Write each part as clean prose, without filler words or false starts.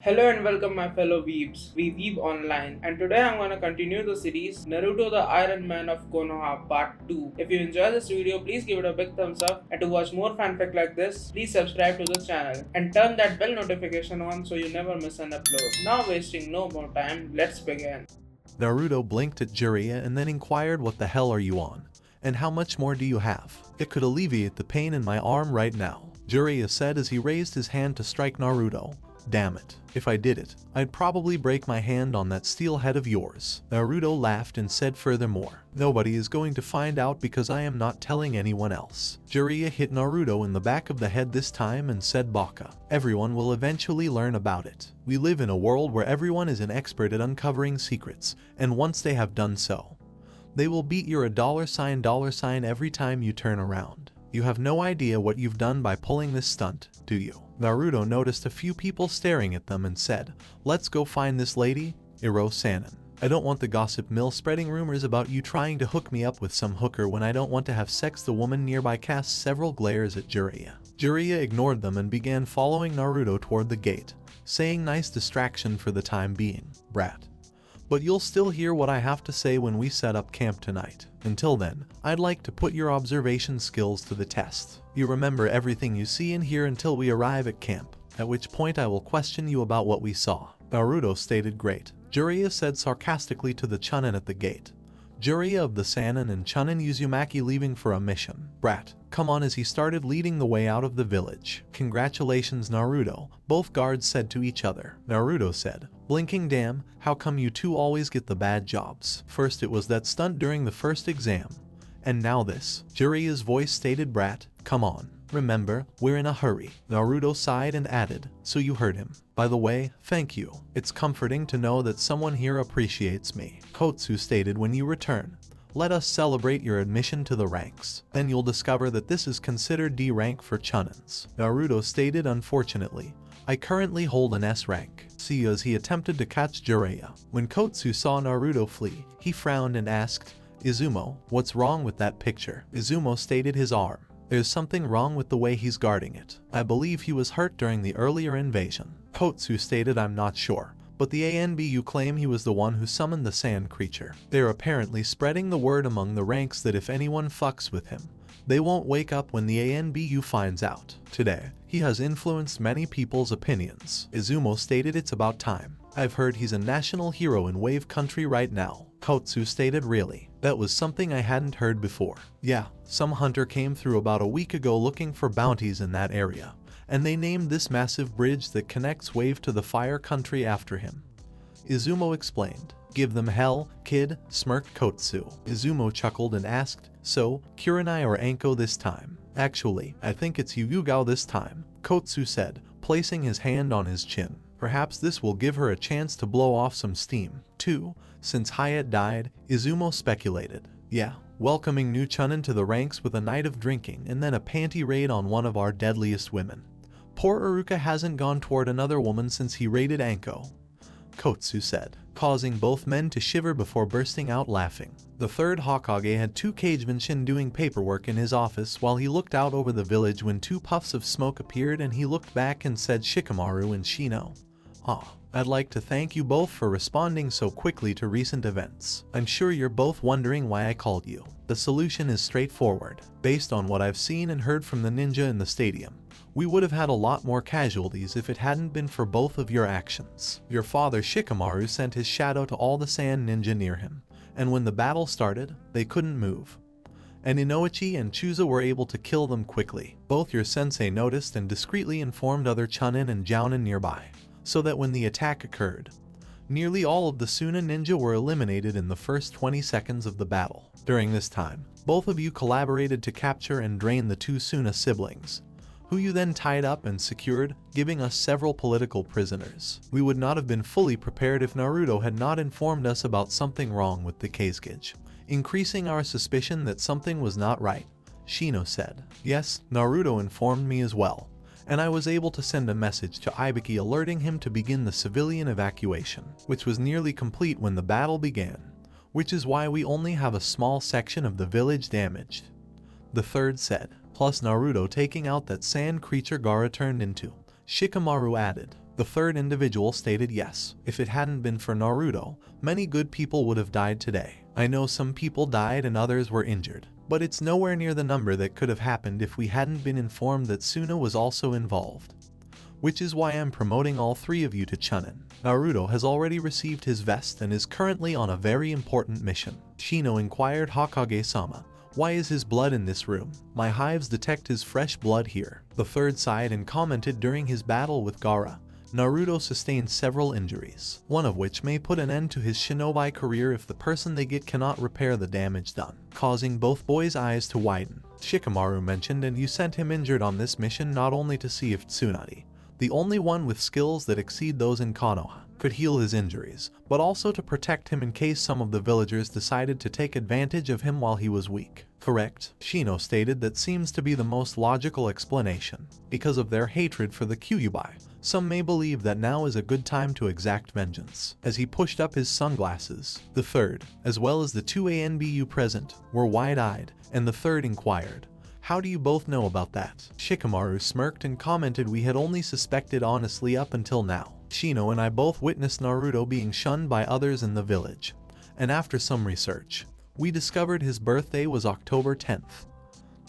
Hello and welcome my fellow Weebs. We Weeb online and today I'm gonna continue the series Naruto the Iron Man of Konoha Part 2. If you enjoy this video, please give it a big thumbs up, and to watch more fanfic like this, please subscribe to this channel and turn that bell notification on so you never miss an upload. Now wasting no more time, let's begin. Naruto blinked at Jiraiya and then inquired, "What the hell are you on? And how much more do you have? It could alleviate the pain in my arm right now," Jiraiya said as he raised his hand to strike Naruto. "Damn it. If I did it, I'd probably break my hand on that steel head of yours." Naruto laughed and said furthermore, "Nobody is going to find out because I am not telling anyone else." Jiraiya hit Naruto in the back of the head this time and said, "Baka. Everyone will eventually learn about it. We live in a world where everyone is an expert at uncovering secrets, and once they have done so, they will beat your $$ every time you turn around. You have no idea what you've done by pulling this stunt, do you?" Naruto noticed a few people staring at them and said, "Let's go find this lady, Iro Sanin. I don't want the gossip mill spreading rumors about you trying to hook me up with some hooker when I don't want to have sex." The woman nearby cast several glares at Jiraiya. Jiraiya ignored them and began following Naruto toward the gate, saying, "Nice distraction for the time being, brat. But you'll still hear what I have to say when we set up camp tonight. Until then, I'd like to put your observation skills to the test. You remember everything you see and hear until we arrive at camp, at which point I will question you about what we saw." Naruto stated, "Great," Jiraiya said sarcastically to the Chunin at the gate. Jiraiya of the Sannin and Chunin Uzumaki leaving for a mission. "Brat, come on," as he started leading the way out of the village. "Congratulations, Naruto," both guards said to each other. Naruto said, blinking, "Damn, how come you two always get the bad jobs? First it was that stunt during the first exam, and now this." Jiraiya's voice stated, "Brat, come on. Remember, we're in a hurry." Naruto sighed and added, "So you heard him. By the way, thank you. It's comforting to know that someone here appreciates me." Kotsu stated, "When you return, let us celebrate your admission to the ranks. Then you'll discover that this is considered D rank for Chunins." Naruto stated, "Unfortunately, I currently hold an S rank." See, as he attempted to catch Jiraiya. When Kotsu saw Naruto flee, he frowned and asked, "Izumo, what's wrong with that picture?" Izumo stated, "His arm. There's something wrong with the way he's guarding it. I believe he was hurt during the earlier invasion." Kotsu stated, "I'm not sure, but the ANBU claim he was the one who summoned the sand creature. They're apparently spreading the word among the ranks that if anyone fucks with him, they won't wake up when the ANBU finds out. Today, he has influenced many people's opinions." Izumo stated, "It's about time. I've heard he's a national hero in Wave Country right now." Kotsu stated, "Really? That was something I hadn't heard before." "Yeah, some hunter came through about a week ago looking for bounties in that area, and they named this massive bridge that connects Wave to the Fire Country after him," Izumo explained. "Give them hell, kid," smirked Kotsu. Izumo chuckled and asked, "So, Kurenai or Anko this time?" "Actually, I think it's Yugao this time," Kotsu said, placing his hand on his chin. "Perhaps this will give her a chance to blow off some steam, too, since Hayat died," Izumo speculated. "Yeah, welcoming new Chunin to the ranks with a night of drinking and then a panty raid on one of our deadliest women. Poor Iruka hasn't gone toward another woman since he raided Anko," Kotsu said, causing both men to shiver before bursting out laughing. The third Hokage had two Kagebunshin doing paperwork in his office while he looked out over the village when two puffs of smoke appeared and he looked back and said, "Shikamaru and Shino. I'd like to thank you both for responding so quickly to recent events. I'm sure you're both wondering why I called you. The solution is straightforward. Based on what I've seen and heard from the ninja in the stadium, we would have had a lot more casualties if it hadn't been for both of your actions. Your father Shikamaru sent his shadow to all the sand ninja near him, and when the battle started, they couldn't move. And Inoichi and Chusa were able to kill them quickly. Both your sensei noticed and discreetly informed other Chunin and Jounin nearby, so that when the attack occurred, nearly all of the Suna ninja were eliminated in the first 20 seconds of the battle. During this time, both of you collaborated to capture and drain the two Suna siblings, who you then tied up and secured, giving us several political prisoners. We would not have been fully prepared if Naruto had not informed us about something wrong with the Kazekage, increasing our suspicion that something was not right," Shino said. "Yes, Naruto informed me as well, and I was able to send a message to Ibiki alerting him to begin the civilian evacuation, which was nearly complete when the battle began, which is why we only have a small section of the village damaged," the third said. "Plus Naruto taking out that sand creature Gaara turned into," Shikamaru added. The third individual stated yes. If it hadn't been for Naruto, many good people would have died today. I know some people died and others were injured, but it's nowhere near the number that could have happened if we hadn't been informed that Suna was also involved. Which is why I'm promoting all three of you to Chunin. Naruto has already received his vest and is currently on a very important mission. Shino inquired Hokage-sama, why is his blood in this room? My hives detect his fresh blood here. The third sighed and commented during his battle with Gaara, Naruto sustained several injuries, one of which may put an end to his shinobi career if the person they get cannot repair the damage done, causing both boys' eyes to widen. Shikamaru mentioned, and you sent him injured on this mission not only to see if Tsunade, the only one with skills that exceed those in Konoha, could heal his injuries, but also to protect him in case some of the villagers decided to take advantage of him while he was weak. Correct? Shino stated that seems to be the most logical explanation. Because of their hatred for the Kyuubi, some may believe that now is a good time to exact vengeance. As he pushed up his sunglasses, the third, as well as the two ANBU present, were wide-eyed, and the third inquired, how do you both know about that? Shikamaru smirked and commented, we had only suspected honestly up until now. Shino and I both witnessed Naruto being shunned by others in the village, and after some research, we discovered his birthday was October 10th,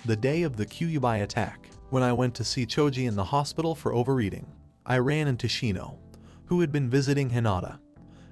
the day of the Kyuubi attack. When I went to see Choji in the hospital for overeating, I ran into Shino, who had been visiting Hinata,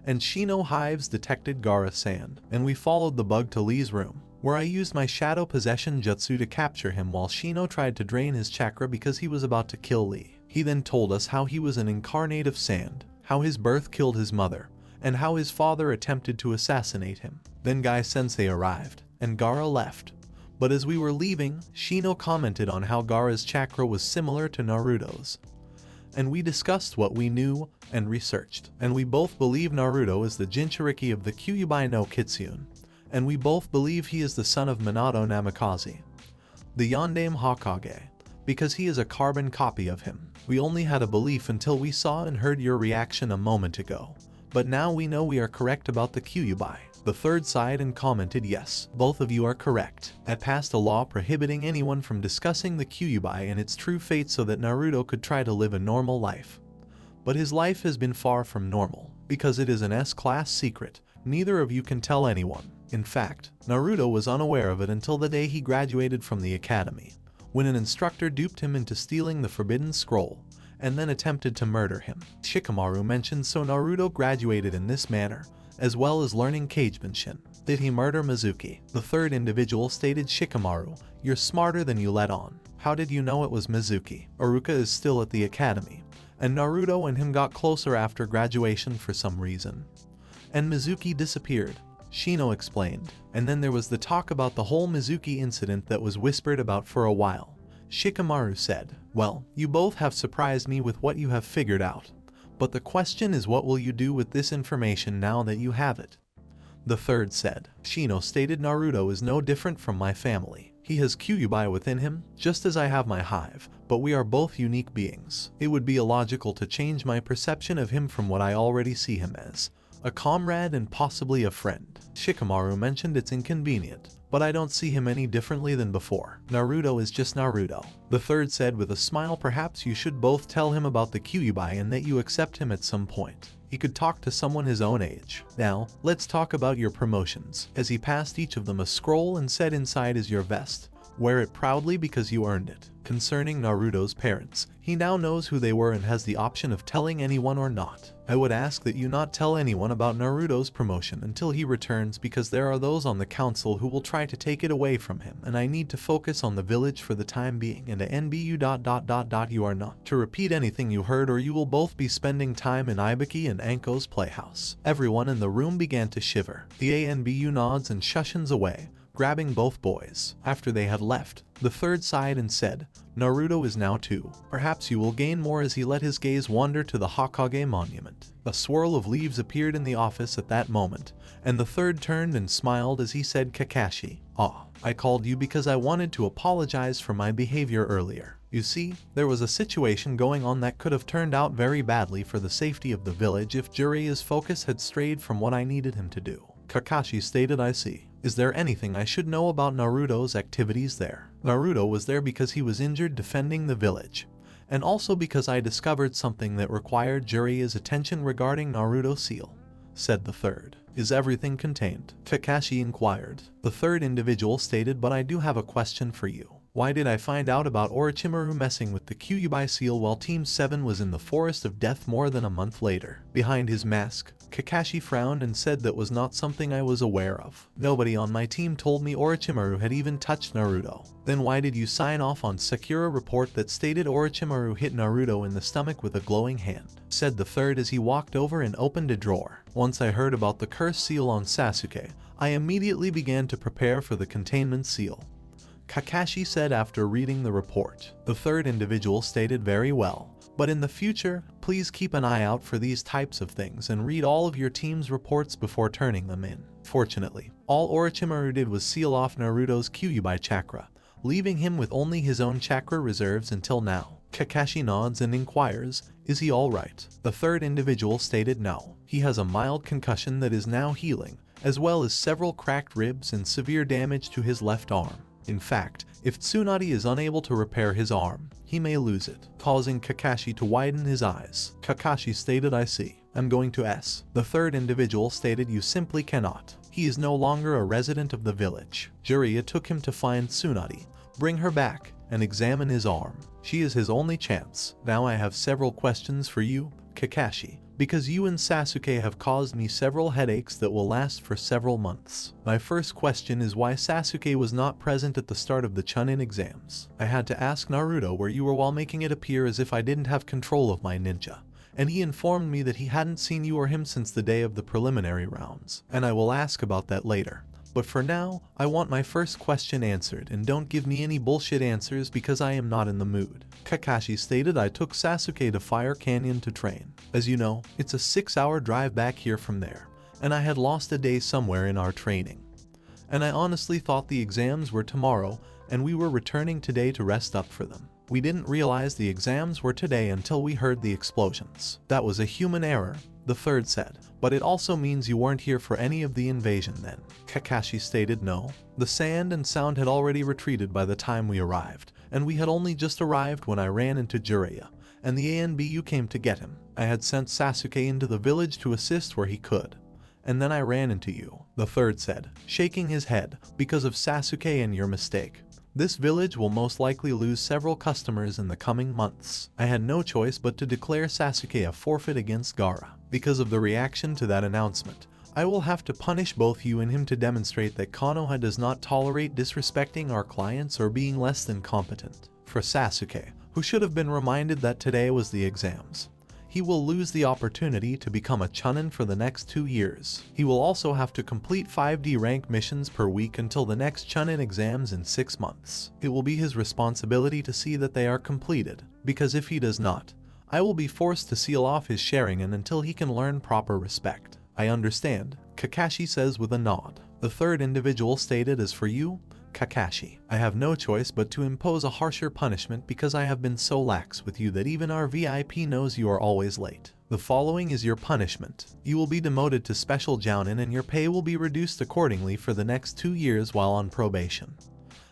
and Shino hives detected Gaara's sand, and we followed the bug to Lee's room, where I used my shadow possession jutsu to capture him while Shino tried to drain his chakra because he was about to kill Lee. He then told us how he was an incarnate of sand, how his birth killed his mother, and how his father attempted to assassinate him. Then Gai-sensei arrived, and Gaara left. But as we were leaving, Shino commented on how Gaara's chakra was similar to Naruto's. And we discussed what we knew and researched. And we both believe Naruto is the Jinchuriki of the Kyuubi no Kitsune. And we both believe he is the son of Minato Namikaze, the Yondaime Hokage, because he is a carbon copy of him. We only had a belief until we saw and heard your reaction a moment ago. But now we know we are correct about the Kyuubi. The third sighed and commented, yes, both of you are correct. I passed a law prohibiting anyone from discussing the Kyuubi and its true fate so that Naruto could try to live a normal life. But his life has been far from normal, because it is an S-class secret. Neither of you can tell anyone. In fact, Naruto was unaware of it until the day he graduated from the academy, when an instructor duped him into stealing the Forbidden Scroll, and then attempted to murder him. Shikamaru mentioned so Naruto graduated in this manner, as well as learning Kagebenshin. Did he murder Mizuki? The third individual stated, Shikamaru, you're smarter than you let on. How did you know it was Mizuki? Iruka is still at the academy, and Naruto and him got closer after graduation for some reason. And Mizuki disappeared, Shino explained. And then there was the talk about the whole Mizuki incident that was whispered about for a while. Shikamaru said, well, you both have surprised me with what you have figured out. But the question is, what will you do with this information now that you have it? The third said. Shino stated, Naruto is no different from my family. He has Kyuubi within him, just as I have my hive, but we are both unique beings. It would be illogical to change my perception of him from what I already see him as, a comrade and possibly a friend. Shikamaru mentioned it's inconvenient, but I don't see him any differently than before. Naruto is just Naruto. The third said with a smile, perhaps you should both tell him about the Kyuubi and that you accept him at some point. He could talk to someone his own age. Now, let's talk about your promotions. As he passed each of them a scroll and said, inside is your vest. Wear it proudly because you earned it. Concerning Naruto's parents, he now knows who they were and has the option of telling anyone or not. I would ask that you not tell anyone about Naruto's promotion until he returns, because there are those on the council who will try to take it away from him, and I need to focus on the village for the time being, and to NBU ... You are not to repeat anything you heard, or you will both be spending time in Ibiki and Anko's playhouse. Everyone in the room began to shiver. The ANBU nods and shushens away, grabbing both boys. After they had left, the third sighed and said, Naruto is now 2. Perhaps you will gain more, as he let his gaze wander to the Hokage monument. A swirl of leaves appeared in the office at that moment, and the third turned and smiled as he said, Kakashi, I called you because I wanted to apologize for my behavior earlier. You see, there was a situation going on that could have turned out very badly for the safety of the village if Jiraiya's focus had strayed from what I needed him to do. Kakashi stated, I see. Is there anything I should know about Naruto's activities there? Naruto was there because he was injured defending the village, and also because I discovered something that required Jiraiya's attention regarding Naruto seal, said the third. Is everything contained? Kakashi inquired. The third individual stated, but I do have a question for you. Why did I find out about Orochimaru messing with the Kyuubi seal while Team 7 was in the Forest of Death more than a month later? Behind his mask, Kakashi frowned and said that was not something I was aware of. Nobody on my team told me Orochimaru had even touched Naruto. Then why did you sign off on Sakura report that stated Orochimaru hit Naruto in the stomach with a glowing hand? Said the third as he walked over and opened a drawer. Once I heard about the cursed seal on Sasuke, I immediately began to prepare for the containment seal, Kakashi said after reading the report. The third individual stated, very well, but in the future, please keep an eye out for these types of things and read all of your team's reports before turning them in. Fortunately, all Orochimaru did was seal off Naruto's Kyuubi chakra, leaving him with only his own chakra reserves until now. Kakashi nods and inquires, is he alright? The third individual stated no. He has a mild concussion that is now healing, as well as several cracked ribs and severe damage to his left arm. In fact, if Tsunade is unable to repair his arm, he may lose it, causing Kakashi to widen his eyes. Kakashi stated, I see. I'm going to S. The third individual stated, you simply cannot. He is no longer a resident of the village. Jiraiya took him to find Tsunade, bring her back, and examine his arm. She is his only chance. Now I have several questions for you, Kakashi, because you and Sasuke have caused me several headaches that will last for several months. My first question is why Sasuke was not present at the start of the Chunin exams. I had to ask Naruto where you were while making it appear as if I didn't have control of my ninja, and he informed me that he hadn't seen you or him since the day of the preliminary rounds, and I will ask about that later. But for now, I want my first question answered, and don't give me any bullshit answers because I am not in the mood. Kakashi stated, I took Sasuke to Fire Canyon to train. As you know, it's a 6-hour drive back here from there, and I had lost a day somewhere in our training. And I honestly thought the exams were tomorrow, and we were returning today to rest up for them. We didn't realize the exams were today until we heard the explosions. That was a human error, the third said, but it also means you weren't here for any of the invasion then. Kakashi stated, no. The sand and sound had already retreated by the time we arrived, and we had only just arrived when I ran into Jiraiya, and the ANBU came to get him. I had sent Sasuke into the village to assist where he could, and then I ran into you, the third said, shaking his head, because of Sasuke and your mistake. This village will most likely lose several customers in the coming months. I had no choice but to declare Sasuke a forfeit against Gaara. Because of the reaction to that announcement, I will have to punish both you and him to demonstrate that Konoha does not tolerate disrespecting our clients or being less than competent. For Sasuke, who should have been reminded that today was the exams, he will lose the opportunity to become a Chunin for the next 2 years. He will also have to complete 5D rank missions per week until the next Chunin exams in 6 months. It will be his responsibility to see that they are completed, because if he does not, I will be forced to seal off his Sharingan until he can learn proper respect. I understand, Kakashi says with a nod. The third individual stated, as for you, Kakashi, I have no choice but to impose a harsher punishment because I have been so lax with you that even our VIP knows you are always late. The following is your punishment. You will be demoted to Special Jounin and your pay will be reduced accordingly for the next 2 years while on probation,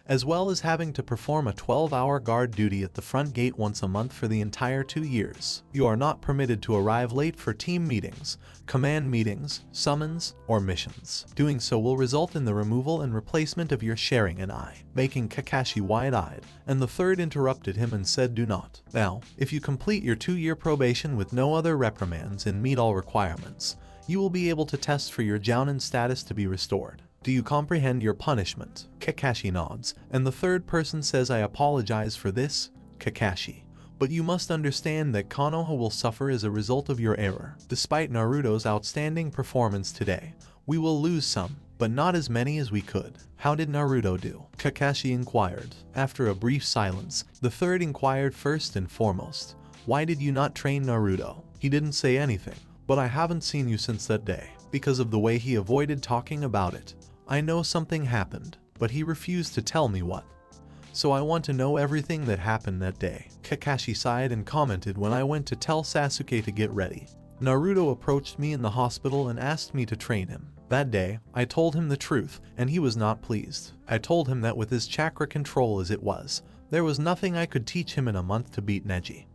as well as having to perform a 12-hour guard duty at the front gate once a month for the entire 2 years. You are not permitted to arrive late for team meetings, command meetings, summons, or missions. Doing so will result in the removal and replacement of your Sharingan eye, making Kakashi wide-eyed, and the third interrupted him and said, do not. Now, if you complete your 2-year probation with no other reprimands and meet all requirements, you will be able to test for your Jounin status to be restored. Do you comprehend your punishment? Kakashi nods, and the third person says, I apologize for this, Kakashi, but you must understand that Konoha will suffer as a result of your error. Despite Naruto's outstanding performance today, we will lose some, but not as many as we could. How did Naruto do? Kakashi inquired. After a brief silence, the third inquired first and foremost, why did you not train Naruto? He didn't say anything, but I haven't seen you since that day. Because of the way he avoided talking about it, I know something happened, but he refused to tell me what. So I want to know everything that happened that day. Kakashi sighed and commented, when I went to tell Sasuke to get ready, Naruto approached me in the hospital and asked me to train him. That day, I told him the truth, and he was not pleased. I told him that with his chakra control as it was, there was nothing I could teach him in a month to beat Neji,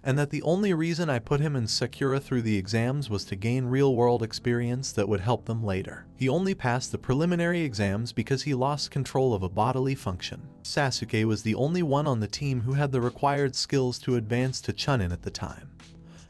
and that the only reason I put him in Sakura through the exams was to gain real-world experience that would help them later. He only passed the preliminary exams because he lost control of a bodily function. Sasuke was the only one on the team who had the required skills to advance to Chunin at the time,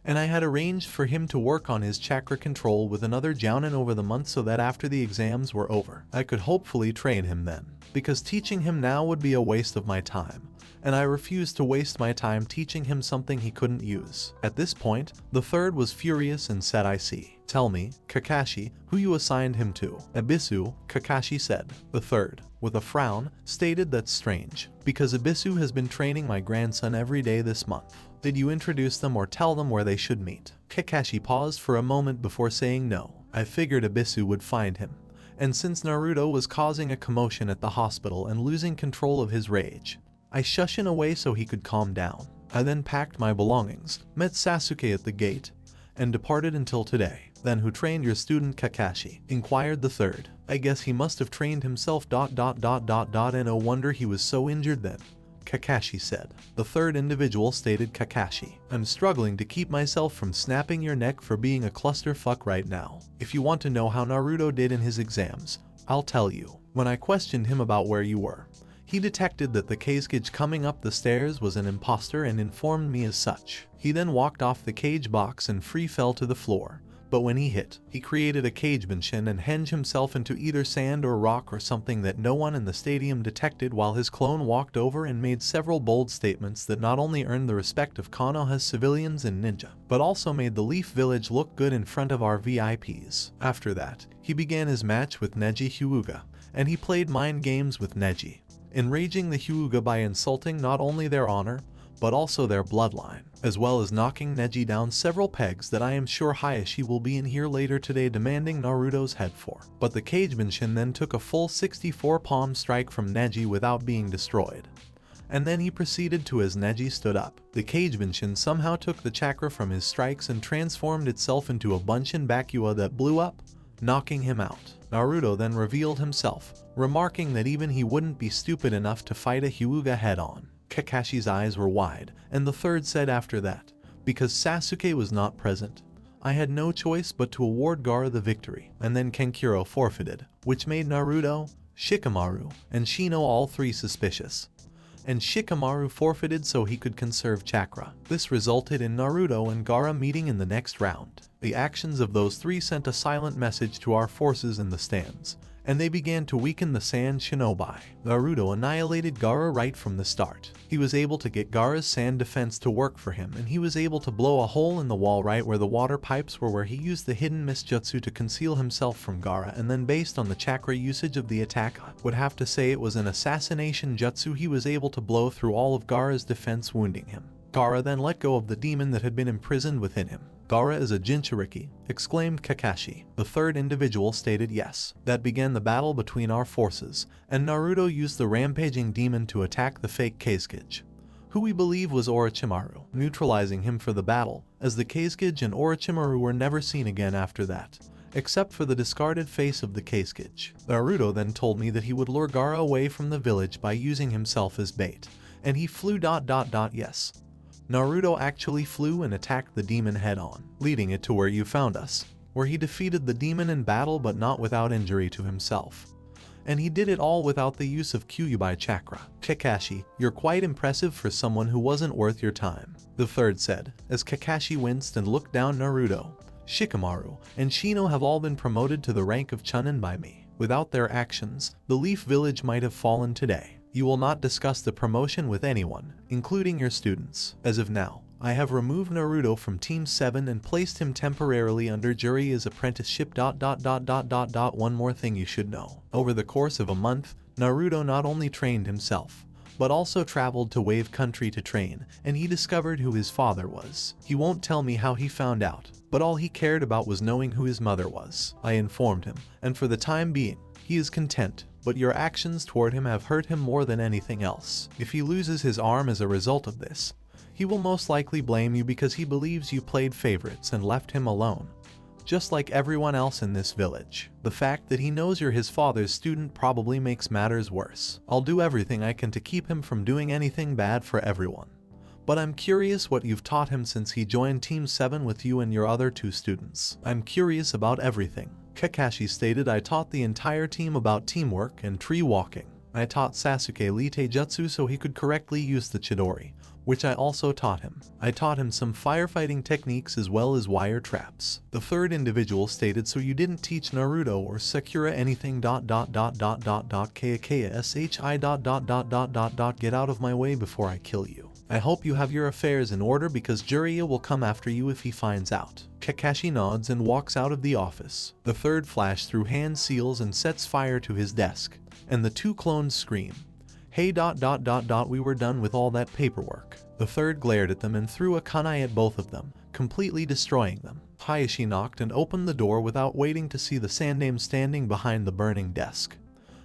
and I had arranged for him to work on his chakra control with another Jounin over the month so that after the exams were over, I could hopefully train him then, because teaching him now would be a waste of my time, and I refused to waste my time teaching him something he couldn't use. At this point, the third was furious and said, "I see. Tell me, Kakashi, who you assigned him to." "Ebisu," Kakashi said. The third, with a frown, stated, "That's strange, because Ebisu has been training my grandson every day this month. Did you introduce them or tell them where they should meet?" Kakashi paused for a moment before saying no. I figured Ebisu would find him, and since Naruto was causing a commotion at the hospital and losing control of his rage, I shushed him away so he could calm down. I then packed my belongings, met Sasuke at the gate, and departed until today. "Then who trained your student Kakashi?" inquired the third. "I guess he must have trained himself ... and no wonder he was so injured then," Kakashi said. The third individual stated, "Kakashi, I'm struggling to keep myself from snapping your neck for being a clusterfuck right now. If you want to know how Naruto did in his exams, I'll tell you. When I questioned him about where you were, he detected that the Kazekage coming up the stairs was an imposter and informed me as such. He then walked off the cage box and free fell to the floor, but when he hit, he created a Kagebunshin and hinged himself into either sand or rock or something that no one in the stadium detected, while his clone walked over and made several bold statements that not only earned the respect of Konoha's civilians and ninja, but also made the Leaf Village look good in front of our VIPs. After that, he began his match with Neji Hyuga, and he played mind games with Neji, enraging the Hyuga by insulting not only their honor, but also their bloodline, as well as knocking Neji down several pegs that I am sure Hayashi will be in here later today demanding Naruto's head for. But the Kagebunshin then took a full 64 palm strike from Neji without being destroyed, and then he proceeded to as Neji stood up. The Kagebunshin somehow took the chakra from his strikes and transformed itself into a Bunshin Bakua that blew up, knocking him out. Naruto then revealed himself, remarking that even he wouldn't be stupid enough to fight a Hyuga head-on. Kakashi's eyes were wide, and the third said after that, "Because Sasuke was not present, I had no choice but to award Gaara the victory." And then Kankuro forfeited, which made Naruto, Shikamaru, and Shino all three suspicious. And Shikamaru forfeited so he could conserve chakra. This resulted in Naruto and Gaara meeting in the next round. The actions of those three sent a silent message to our forces in the stands, and they began to weaken the Sand Shinobi. Naruto annihilated Gaara right from the start. He was able to get Gaara's sand defense to work for him, and he was able to blow a hole in the wall right where the water pipes were, where he used the hidden mist jutsu to conceal himself from Gaara, and then based on the chakra usage of the attack, I would have to say it was an assassination jutsu. He was able to blow through all of Gaara's defense, wounding him. Gaara then let go of the demon that had been imprisoned within him. "Gaara is a Jinchuriki," exclaimed Kakashi. The third individual stated yes. That began the battle between our forces, and Naruto used the rampaging demon to attack the fake Kazekage, who we believe was Orochimaru, neutralizing him for the battle, as the Kazekage and Orochimaru were never seen again after that, except for the discarded face of the Kazekage. Naruto then told me that he would lure Gaara away from the village by using himself as bait, and he flew ... Yes. Naruto actually flew and attacked the demon head-on, leading it to where you found us, where he defeated the demon in battle but not without injury to himself. And he did it all without the use of Kyuubi chakra. "Kakashi, you're quite impressive for someone who wasn't worth your time," the third said, as Kakashi winced and looked down. "Naruto, Shikamaru, and Shino have all been promoted to the rank of Chunin by me. Without their actions, the Leaf Village might have fallen today. You will not discuss the promotion with anyone, including your students. As of now, I have removed Naruto from Team 7 and placed him temporarily under Jiraiya's apprenticeship. ... One more thing you should know. Over the course of a month, Naruto not only trained himself, but also traveled to Wave Country to train, and he discovered who his father was. He won't tell me how he found out, but all he cared about was knowing who his mother was. I informed him, and for the time being, he is content. But your actions toward him have hurt him more than anything else. If he loses his arm as a result of this, he will most likely blame you because he believes you played favorites and left him alone, just like everyone else in this village. The fact that he knows you're his father's student probably makes matters worse. I'll do everything I can to keep him from doing anything bad for everyone. But I'm curious what you've taught him since he joined Team 7 with you and your other 2 students. I'm curious about everything. Kakashi stated, I taught the entire team about teamwork and tree walking. I taught Sasuke Lee Taijutsu so he could correctly use the Chidori, which I also taught him. I taught him some firefighting techniques as well as wire traps. The third individual stated, so you didn't teach Naruto or Sakura anything ... KKSHI ... Get out of my way before I kill you. I hope you have your affairs in order because Jiraiya will come after you if he finds out. Kakashi nods and walks out of the office. The third flashed through hand seals and sets fire to his desk, and the 2 clones scream, hey ... We were done with all that paperwork. The third glared at them and threw a kunai at both of them, completely destroying them. Hayashi knocked and opened the door without waiting to see the Sandame standing behind the burning desk.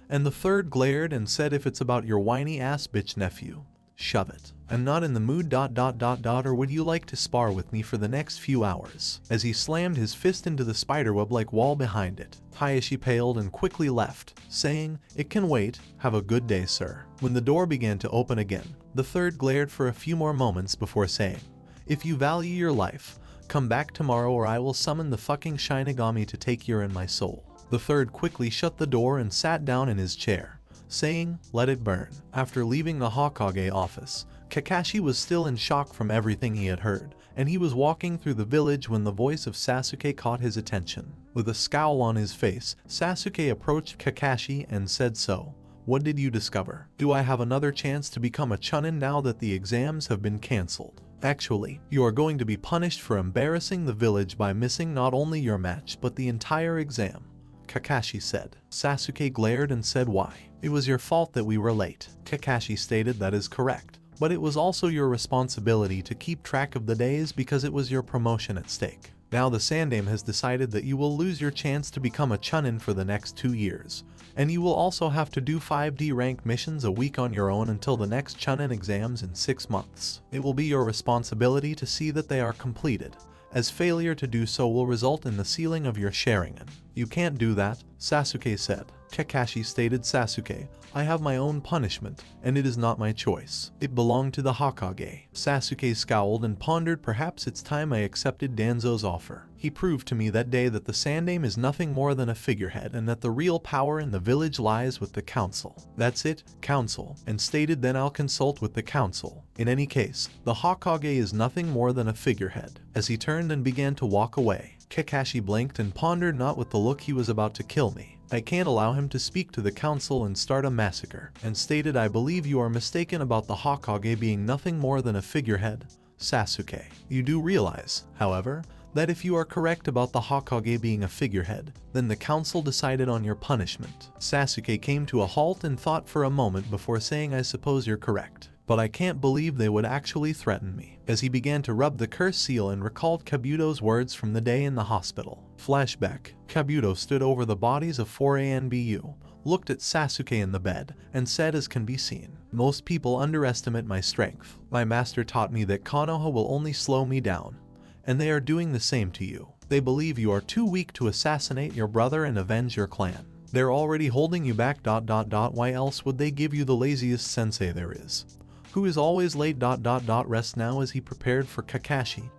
And the third glared and said, if it's about your whiny ass bitch nephew, shove it. I'm not in the mood ... Or would you like to spar with me for the next few hours? As he slammed his fist into the spiderweb-like wall behind it, Hayashi paled and quickly left, saying, it can wait, have a good day sir. When the door began to open again, the third glared for a few more moments before saying, if you value your life, come back tomorrow or I will summon the fucking Shinigami to take your and my soul. The third quickly shut the door and sat down in his chair, saying, let it burn. After leaving the Hokage office, Kakashi was still in shock from everything he had heard, and he was walking through the village when the voice of Sasuke caught his attention. With a scowl on his face, Sasuke approached Kakashi and said, so, what did you discover? Do I have another chance to become a Chunin now that the exams have been cancelled? Actually, you are going to be punished for embarrassing the village by missing not only your match but the entire exam, Kakashi said. Sasuke glared and said, why? It was your fault that we were late. Kakashi stated, that is correct. But it was also your responsibility to keep track of the days because it was your promotion at stake. Now the Sandame has decided that you will lose your chance to become a Chunin for the next 2 years, and you will also have to do 5D rank missions a week on your own until the next Chunin exams in 6 months. It will be your responsibility to see that they are completed, as failure to do so will result in the sealing of your Sharingan. You can't do that, Sasuke said. Kakashi stated, Sasuke, I have my own punishment, and it is not my choice. It belonged to the Hokage. Sasuke scowled and pondered, perhaps it's time I accepted Danzo's offer. He proved to me that day that the Sandame is nothing more than a figurehead and that the real power in the village lies with the council. That's it, council, and stated, then I'll consult with the council. In any case, the Hokage is nothing more than a figurehead. As he turned and began to walk away, Kakashi blinked and pondered, not with the look he was about to kill me. I can't allow him to speak to the council and start a massacre, and stated, I believe you are mistaken about the Hokage being nothing more than a figurehead, Sasuke. You do realize, however, that if you are correct about the Hokage being a figurehead, then the council decided on your punishment. Sasuke came to a halt and thought for a moment before saying, I suppose you're correct. But I can't believe they would actually threaten me. As he began to rub the curse seal and recalled Kabuto's words from the day in the hospital. Flashback. Kabuto stood over the bodies of 4ANBU, looked at Sasuke in the bed, and said, as can be seen, most people underestimate my strength. My master taught me that Konoha will only slow me down, and they are doing the same to you. They believe you are too weak to assassinate your brother and avenge your clan. They're already holding you back ... Why else would they give you the laziest sensei there is, who is always late ... Rest now. As he prepared for Kakashi,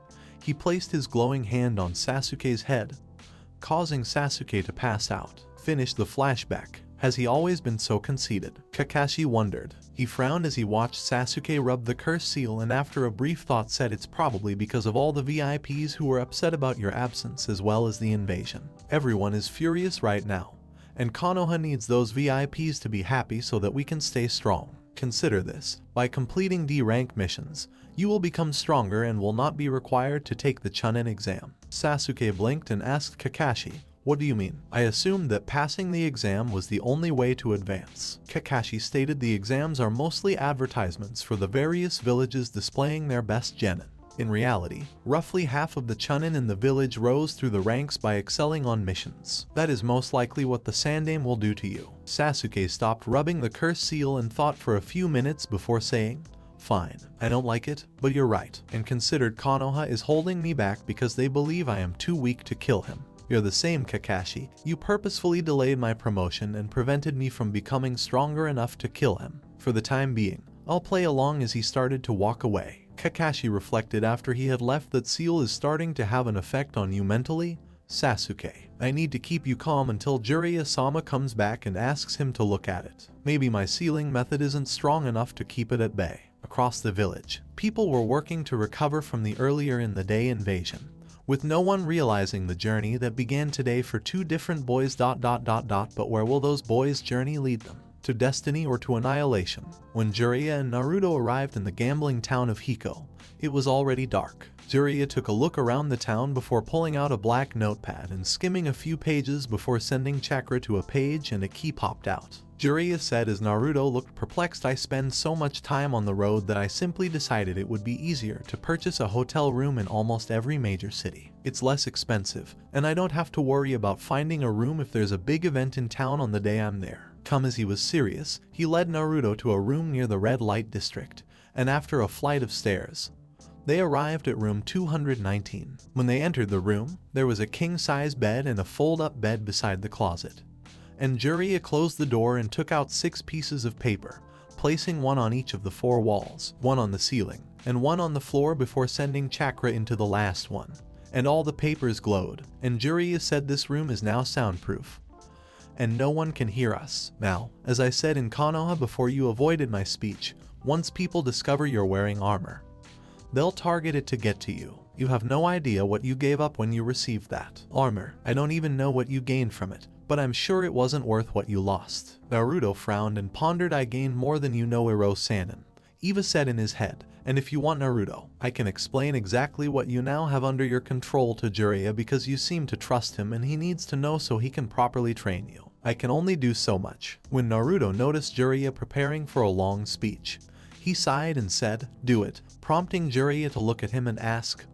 he placed his glowing hand on Sasuke's head, causing Sasuke to pass out. Finished the flashback. Has he always been so conceited? Kakashi wondered. He frowned as he watched Sasuke rub the curse seal, and after a brief thought said, it's probably because of all the VIPs who were upset about your absence as well as the invasion. Everyone is furious right now, and Konoha needs those VIPs to be happy so that we can stay strong. Consider this. By completing D-rank missions, you will become stronger and will not be required to take the Chunin exam. Sasuke blinked and asked Kakashi, what do you mean? I assumed that passing the exam was the only way to advance. Kakashi stated, the exams are mostly advertisements for the various villages displaying their best genin. In reality, roughly half of the Chunin in the village rose through the ranks by excelling on missions. That is most likely what the Sandame will do to you. Sasuke stopped rubbing the curse seal and thought for a few minutes before saying, fine, I don't like it, but you're right, and considered Konoha is holding me back because they believe I am too weak to kill him. You're the same, Kakashi. You purposefully delayed my promotion and prevented me from becoming stronger enough to kill him. For the time being, I'll play along. As he started to walk away, Kakashi reflected after he had left that seal is starting to have an effect on you mentally. Sasuke, I need to keep you calm until Jiraiya-sama comes back and asks him to look at it. Maybe my sealing method isn't strong enough to keep it at bay. Across the village, people were working to recover from the earlier in the day invasion, with no one realizing the journey that began today for two different boys. But where will those boys' journey lead them? To destiny or to annihilation? When Jiraiya and Naruto arrived in the gambling town of Hiko, it was already dark. Jiraiya took a look around the town before pulling out a black notepad and skimming a few pages before sending chakra to a page, and a key popped out. Jiraiya said as Naruto looked perplexed, I spend so much time on the road that I simply decided it would be easier to purchase a hotel room in almost every major city. It's less expensive, and I don't have to worry about finding a room if there's a big event in town on the day I'm there. As he was serious, he led Naruto to a room near the red light district, and after a flight of stairs, they arrived at room 219. When they entered the room, there was a king-size bed and a fold-up bed beside the closet. And Jiraiya closed the door and took out 6 pieces of paper, placing one on each of the 4 walls, one on the ceiling, and one on the floor before sending chakra into the last one. And all the papers glowed, and Jiraiya said this room is now soundproof, and no one can hear us. Now, as I said in Konoha before, you avoided my speech. Once people discover you're wearing armor, they'll target it to get to you. You have no idea what you gave up when you received that armor. I don't even know what you gained from it, but I'm sure it wasn't worth what you lost. Naruto frowned and pondered. I gained more than you know, Iro-sanin, Eva said in his head, and if you want, Naruto, I can explain exactly what you now have under your control to Jiraiya because you seem to trust him and he needs to know so he can properly train you. I can only do so much. When Naruto noticed Jiraiya preparing for a long speech, he sighed and said, do it, prompting Jiraiya to look at him and ask,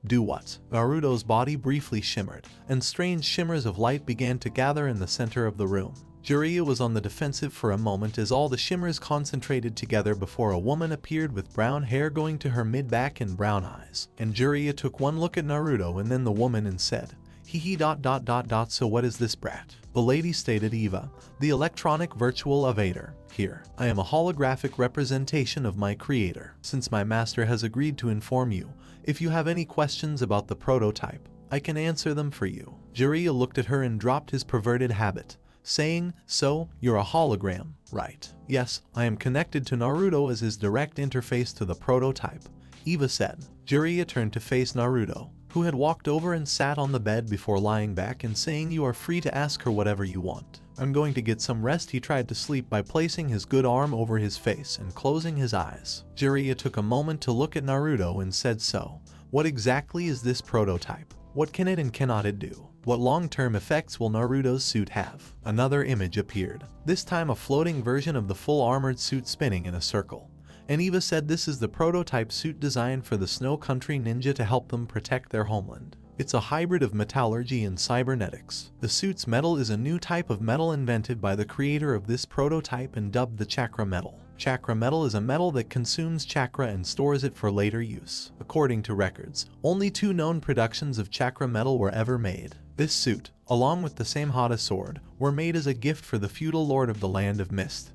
do what? Naruto's body briefly shimmered, and strange shimmers of light began to gather in the center of the room. Jiraiya was on the defensive for a moment as all the shimmers concentrated together before a woman appeared with brown hair going to her mid-back and brown eyes. And Jiraiya took one look at Naruto and then the woman and said, hee. So what is this brat? The lady stated, Eva, the electronic virtual avatar. Here, I am a holographic representation of my creator. Since my master has agreed to inform you, if you have any questions about the prototype, I can answer them for you. Jiraiya looked at her and dropped his perverted habit, saying, so, you're a hologram, right? Yes, I am connected to Naruto as his direct interface to the prototype, Eva said. Jiraiya turned to face Naruto, who had walked over and sat on the bed before lying back and saying, you are free to ask her whatever you want. I'm going to get some rest. He tried to sleep by placing his good arm over his face and closing his eyes. Jiraiya took a moment to look at Naruto and said, so, what exactly is this prototype? What can it and cannot it do? What long-term effects will Naruto's suit have? Another image appeared, this time a floating version of the full armored suit spinning in a circle. And Eva said this is the prototype suit designed for the Snow Country ninja to help them protect their homeland. It's a hybrid of metallurgy and cybernetics. The suit's metal is a new type of metal invented by the creator of this prototype and dubbed the chakra metal. Chakra metal is a metal that consumes chakra and stores it for later use. According to records, only 2 known productions of chakra metal were ever made. This suit, along with the Samehada sword, were made as a gift for the feudal lord of the Land of Mist,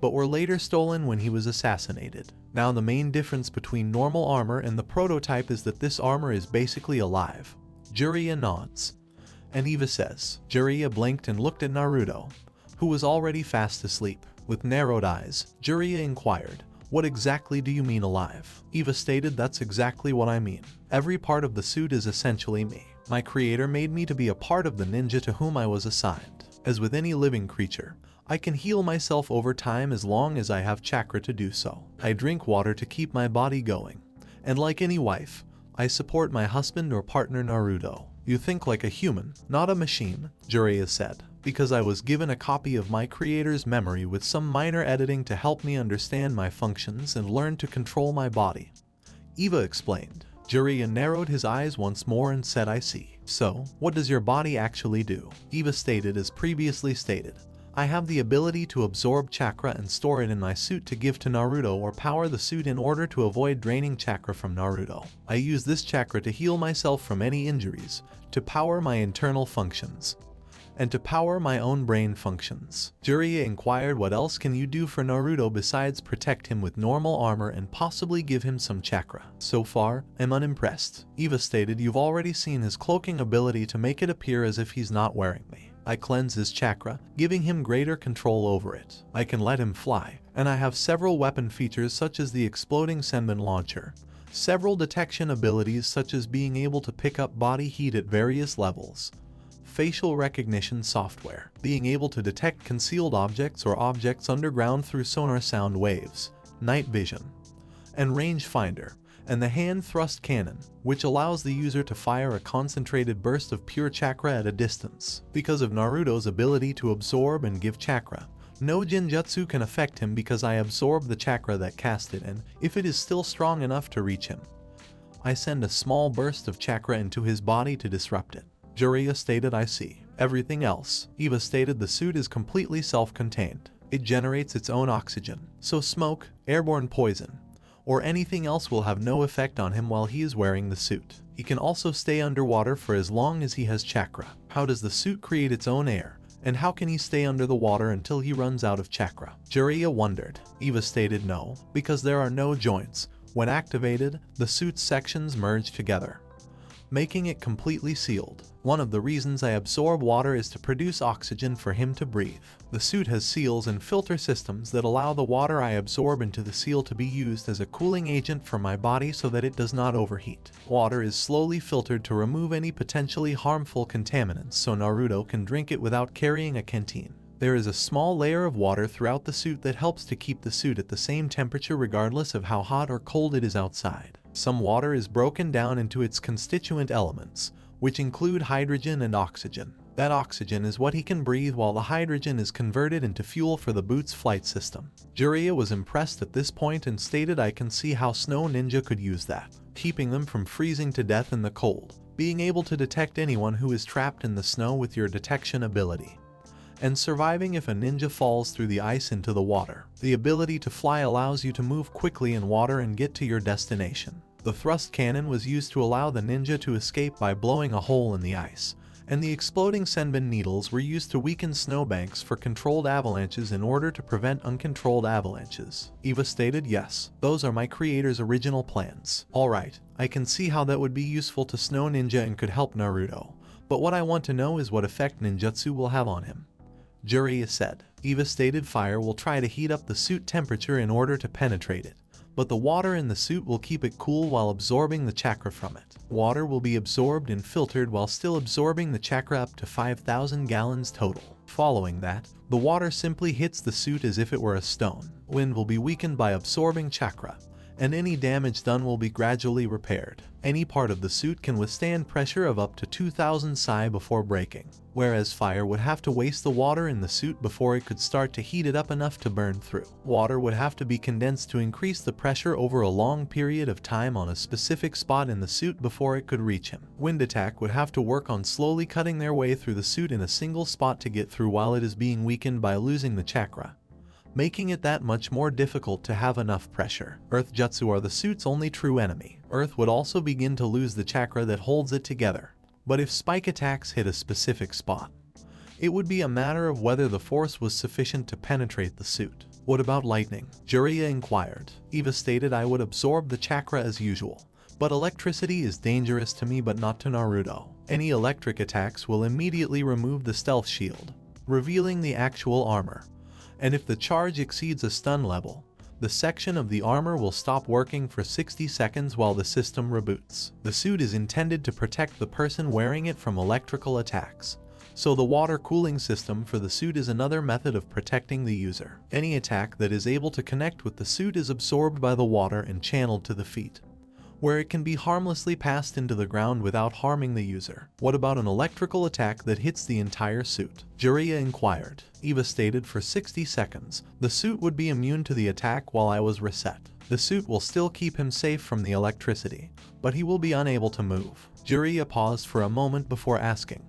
but were later stolen when he was assassinated. Now the main difference between normal armor and the prototype is that this armor is basically alive. Jiraiya nods, and Eva says. Jiraiya blinked and looked at Naruto, who was already fast asleep. With narrowed eyes, Jiraiya inquired, what exactly do you mean alive? Eva stated, that's exactly what I mean. Every part of the suit is essentially me. My creator made me to be a part of the ninja to whom I was assigned. As with any living creature, I can heal myself over time as long as I have chakra to do so. I drink water to keep my body going. And like any wife, I support my husband or partner Naruto. You think like a human, not a machine, Jiraiya said, because I was given a copy of my creator's memory with some minor editing to help me understand my functions and learn to control my body. Eva explained. Jiraiya narrowed his eyes once more and said, I see. So, what does your body actually do? Eva stated as previously stated. I have the ability to absorb chakra and store it in my suit to give to Naruto or power the suit in order to avoid draining chakra from Naruto. I use this chakra to heal myself from any injuries, to power my internal functions, and to power my own brain functions. Jiraiya inquired, what else can you do for Naruto besides protect him with normal armor and possibly give him some chakra? So far, I'm unimpressed. Eva stated, you've already seen his cloaking ability to make it appear as if he's not wearing me. I cleanse his chakra, giving him greater control over it. I can let him fly, and I have several weapon features such as the exploding Senbon launcher, several detection abilities such as being able to pick up body heat at various levels, facial recognition software, being able to detect concealed objects or objects underground through sonar sound waves, night vision, and rangefinder, and the hand thrust cannon, which allows the user to fire a concentrated burst of pure chakra at a distance. Because of Naruto's ability to absorb and give chakra, no genjutsu can affect him because I absorb the chakra that cast it, and if it is still strong enough to reach him, I send a small burst of chakra into his body to disrupt it. Jiraiya stated, I see. Everything else. Eva stated, the suit is completely self-contained. It generates its own oxygen, so smoke, airborne poison, or anything else will have no effect on him while he is wearing the suit. He can also stay underwater for as long as he has chakra. How does the suit create its own air? And how can he stay under the water until he runs out of chakra? Jiraiya wondered. Eva stated, no, because there are no joints. When activated, the suit's sections merge together, making it completely sealed. One of the reasons I absorb water is to produce oxygen for him to breathe. The suit has seals and filter systems that allow the water I absorb into the seal to be used as a cooling agent for my body so that it does not overheat. Water is slowly filtered to remove any potentially harmful contaminants so Naruto can drink it without carrying a canteen. There is a small layer of water throughout the suit that helps to keep the suit at the same temperature regardless of how hot or cold it is outside. Some water is broken down into its constituent elements, which include hydrogen and oxygen. That oxygen is what he can breathe while the hydrogen is converted into fuel for the boot's flight system. Jiraiya was impressed at this point and stated, I can see how Snow Ninja could use that, keeping them from freezing to death in the cold, being able to detect anyone who is trapped in the snow with your detection ability, and surviving if a ninja falls through the ice into the water. The ability to fly allows you to move quickly in water and get to your destination. The thrust cannon was used to allow the ninja to escape by blowing a hole in the ice, and the exploding Senbon needles were used to weaken snowbanks for controlled avalanches in order to prevent uncontrolled avalanches. Eva stated, yes, those are my creator's original plans. Alright, I can see how that would be useful to Snow Ninja and could help Naruto, but what I want to know is what effect ninjutsu will have on him. Jiraiya said. Eva stated, fire will try to heat up the suit temperature in order to penetrate it, but the water in the suit will keep it cool while absorbing the chakra from it. Water will be absorbed and filtered while still absorbing the chakra up to 5,000 gallons total. Following that, the water simply hits the suit as if it were a stone. Wind will be weakened by absorbing chakra, and any damage done will be gradually repaired. Any part of the suit can withstand pressure of up to 2000 psi before breaking, whereas fire would have to waste the water in the suit before it could start to heat it up enough to burn through. Water would have to be condensed to increase the pressure over a long period of time on a specific spot in the suit before it could reach him. Wind attack would have to work on slowly cutting their way through the suit in a single spot to get through while it is being weakened by losing the chakra, making it that much more difficult to have enough pressure. Earth jutsu are the suit's only true enemy. Earth would also begin to lose the chakra that holds it together, but if spike attacks hit a specific spot, it would be a matter of whether the force was sufficient to penetrate the suit. What about lightning? Jiraiya inquired. Eva stated, I would absorb the chakra as usual, but electricity is dangerous to me but not to Naruto. Any electric attacks will immediately remove the stealth shield, revealing the actual armor, and if the charge exceeds a stun level, the section of the armor will stop working for 60 seconds while the system reboots. The suit is intended to protect the person wearing it from electrical attacks, so the water cooling system for the suit is another method of protecting the user. Any attack that is able to connect with the suit is absorbed by the water and channeled to the feet, where it can be harmlessly passed into the ground without harming the user. What about an electrical attack that hits the entire suit? Jiraiya inquired. Eva stated, for 60 seconds, the suit would be immune to the attack while I was reset. The suit will still keep him safe from the electricity, but he will be unable to move. Jiraiya paused for a moment before asking,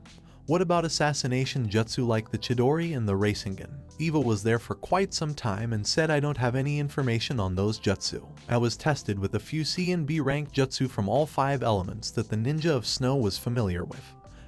What about assassination jutsu like the Chidori and the Rasengan? Eva was there for quite some time and said I don't have any information on those jutsu. I was tested with a few C and B rank jutsu from all 5 elements that the ninja of snow was familiar with.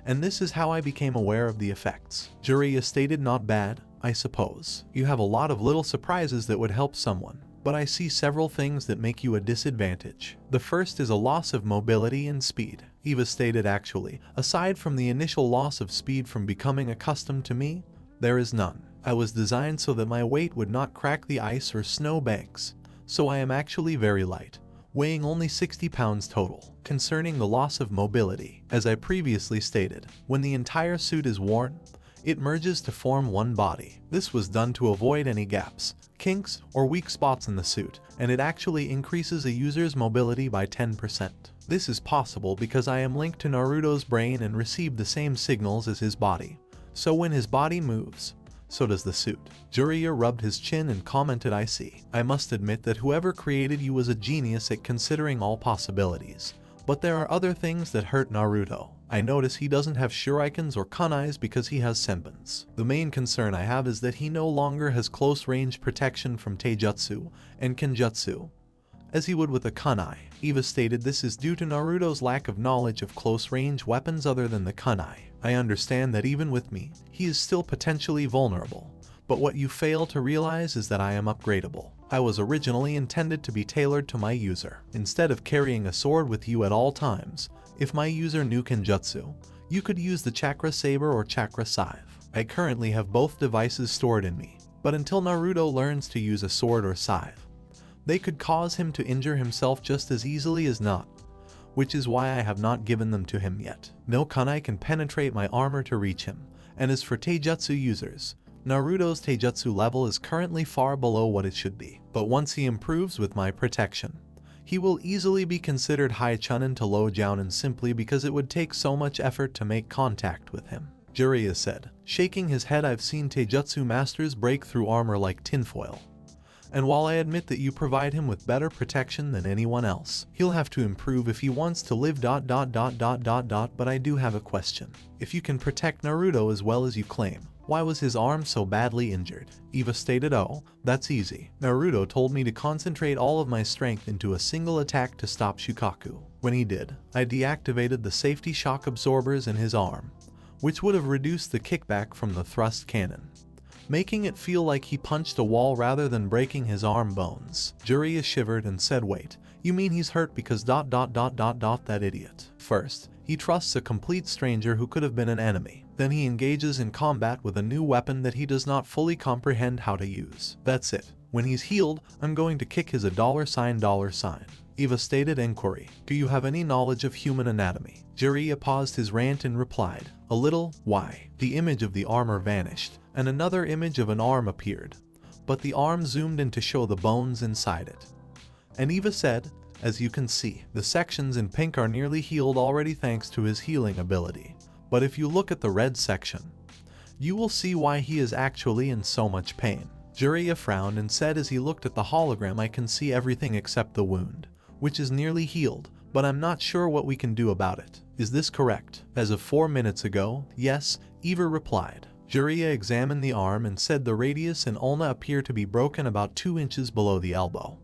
And this is how I became aware of the effects. Jiraiya stated, not bad, I suppose. You have a lot of little surprises that would help someone. But I see several things that make you a disadvantage. The first is a loss of mobility and speed. Eva stated, actually, aside from the initial loss of speed from becoming accustomed to me, there is none. I was designed so that my weight would not crack the ice or snow banks, so I am actually very light, weighing only 60 pounds total. Concerning the loss of mobility, as I previously stated, when the entire suit is worn, it merges to form one body. This was done to avoid any gaps, kinks, or weak spots in the suit, and it actually increases a user's mobility by 10%. This is possible because I am linked to Naruto's brain and receive the same signals as his body. So when his body moves, so does the suit. Jiraiya rubbed his chin and commented, I see. I must admit that whoever created you was a genius at considering all possibilities. But there are other things that hurt Naruto. I notice he doesn't have shurikens or kunais because he has senbons. The main concern I have is that he no longer has close range protection from taijutsu and kenjutsu, as he would with a kunai. Eva stated this is due to Naruto's lack of knowledge of close range weapons other than the kunai. I understand that even with me, he is still potentially vulnerable. But what you fail to realize is that I am upgradable. I was originally intended to be tailored to my user. Instead of carrying a sword with you at all times, if my user knew kenjutsu, you could use the chakra saber or chakra scythe. I currently have both devices stored in me, but until Naruto learns to use a sword or scythe, they could cause him to injure himself just as easily as not, which is why I have not given them to him yet. No kunai can penetrate my armor to reach him, and as for taijutsu users, Naruto's taijutsu level is currently far below what it should be, but once he improves with my protection, he will easily be considered high chunin to low jounin simply because it would take so much effort to make contact with him. Jiraiya said, shaking his head. I've seen taijutsu masters break through armor like tinfoil. And while I admit that you provide him with better protection than anyone else, he'll have to improve if he wants to live ... But I do have a question. If you can protect Naruto as well as you claim, why was his arm so badly injured? Eva stated, oh, that's easy. Naruto told me to concentrate all of my strength into a single attack to stop Shukaku. When he did, I deactivated the safety shock absorbers in his arm, which would have reduced the kickback from the thrust cannon, making it feel like he punched a wall rather than breaking his arm bones. Jiraiya shivered and said, wait, you mean he's hurt because ... That idiot. First, he trusts a complete stranger who could have been an enemy. Then he engages in combat with a new weapon that he does not fully comprehend how to use. That's it. When he's healed, I'm going to kick his $. Eva stated, inquiry. Do you have any knowledge of human anatomy? Jiraiya paused his rant and replied, a little. Why? The image of the armor vanished, and another image of an arm appeared, but the arm zoomed in to show the bones inside it. And Eva said, as you can see, the sections in pink are nearly healed already thanks to his healing ability. But if you look at the red section, you will see why he is actually in so much pain. Jiraiya frowned and said, as he looked at the hologram, I can see everything except the wound, which is nearly healed, but I'm not sure what we can do about it. Is this correct? As of 4 minutes ago, yes, Eva replied. Jiraiya examined the arm and said the radius and ulna appear to be broken about 2 inches below the elbow,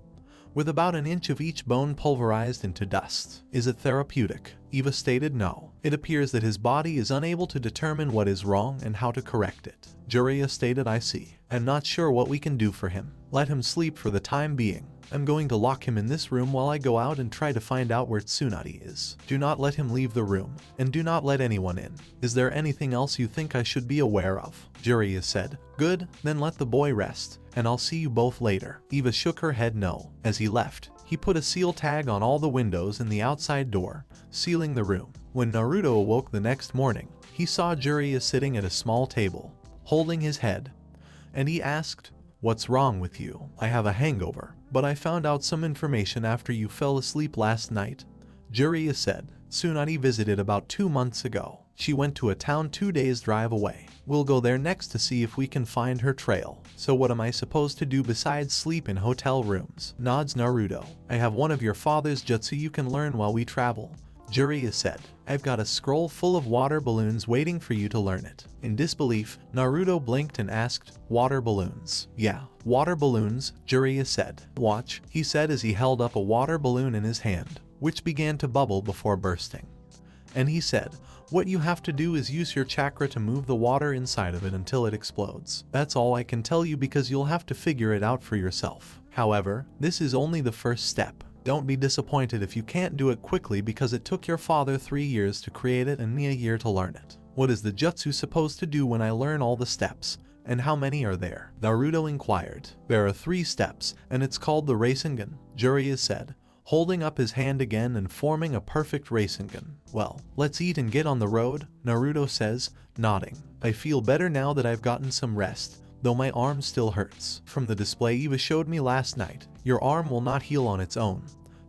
with about an inch of each bone pulverized into dust. Is it therapeutic? Eva stated, no. It appears that his body is unable to determine what is wrong and how to correct it. Jiraiya stated, I see. I'm not sure what we can do for him. Let him sleep for the time being. I'm going to lock him in this room while I go out and try to find out where Tsunade is. Do not let him leave the room, and do not let anyone in. Is there anything else you think I should be aware of? Jiraiya said, good, then let the boy rest, and I'll see you both later. Eva shook her head no. As he left, he put a seal tag on all the windows and the outside door, sealing the room. When Naruto awoke the next morning, he saw Jiraiya sitting at a small table, holding his head, and he asked, what's wrong with you? I have a hangover, but I found out some information after you fell asleep last night. Jiraiya said, Tsunade visited about 2 months ago. She went to a town 2 days drive away. We'll go there next to see if we can find her trail. So what am I supposed to do besides sleep in hotel rooms? Nods Naruto. I have one of your father's jutsu you can learn while we travel, Jiraiya said. I've got a scroll full of water balloons waiting for you to learn it. In disbelief, Naruto blinked and asked, water balloons? Yeah, water balloons, Jiraiya said. Watch, he said as he held up a water balloon in his hand, which began to bubble before bursting. And he said, what you have to do is use your chakra to move the water inside of it until it explodes. That's all I can tell you because you'll have to figure it out for yourself. However, this is only the first step. Don't be disappointed if you can't do it quickly because it took your father 3 years to create it and me a year to learn it. What is the jutsu supposed to do when I learn all the steps? And how many are there? Naruto inquired. There are 3 steps, and it's called the Rasengan, Jiraiya said, holding up his hand again and forming a perfect Rasengan. Well, let's eat and get on the road, Naruto says, nodding. I feel better now that I've gotten some rest, though my arm still hurts. From the display Eva showed me last night, your arm will not heal on its own,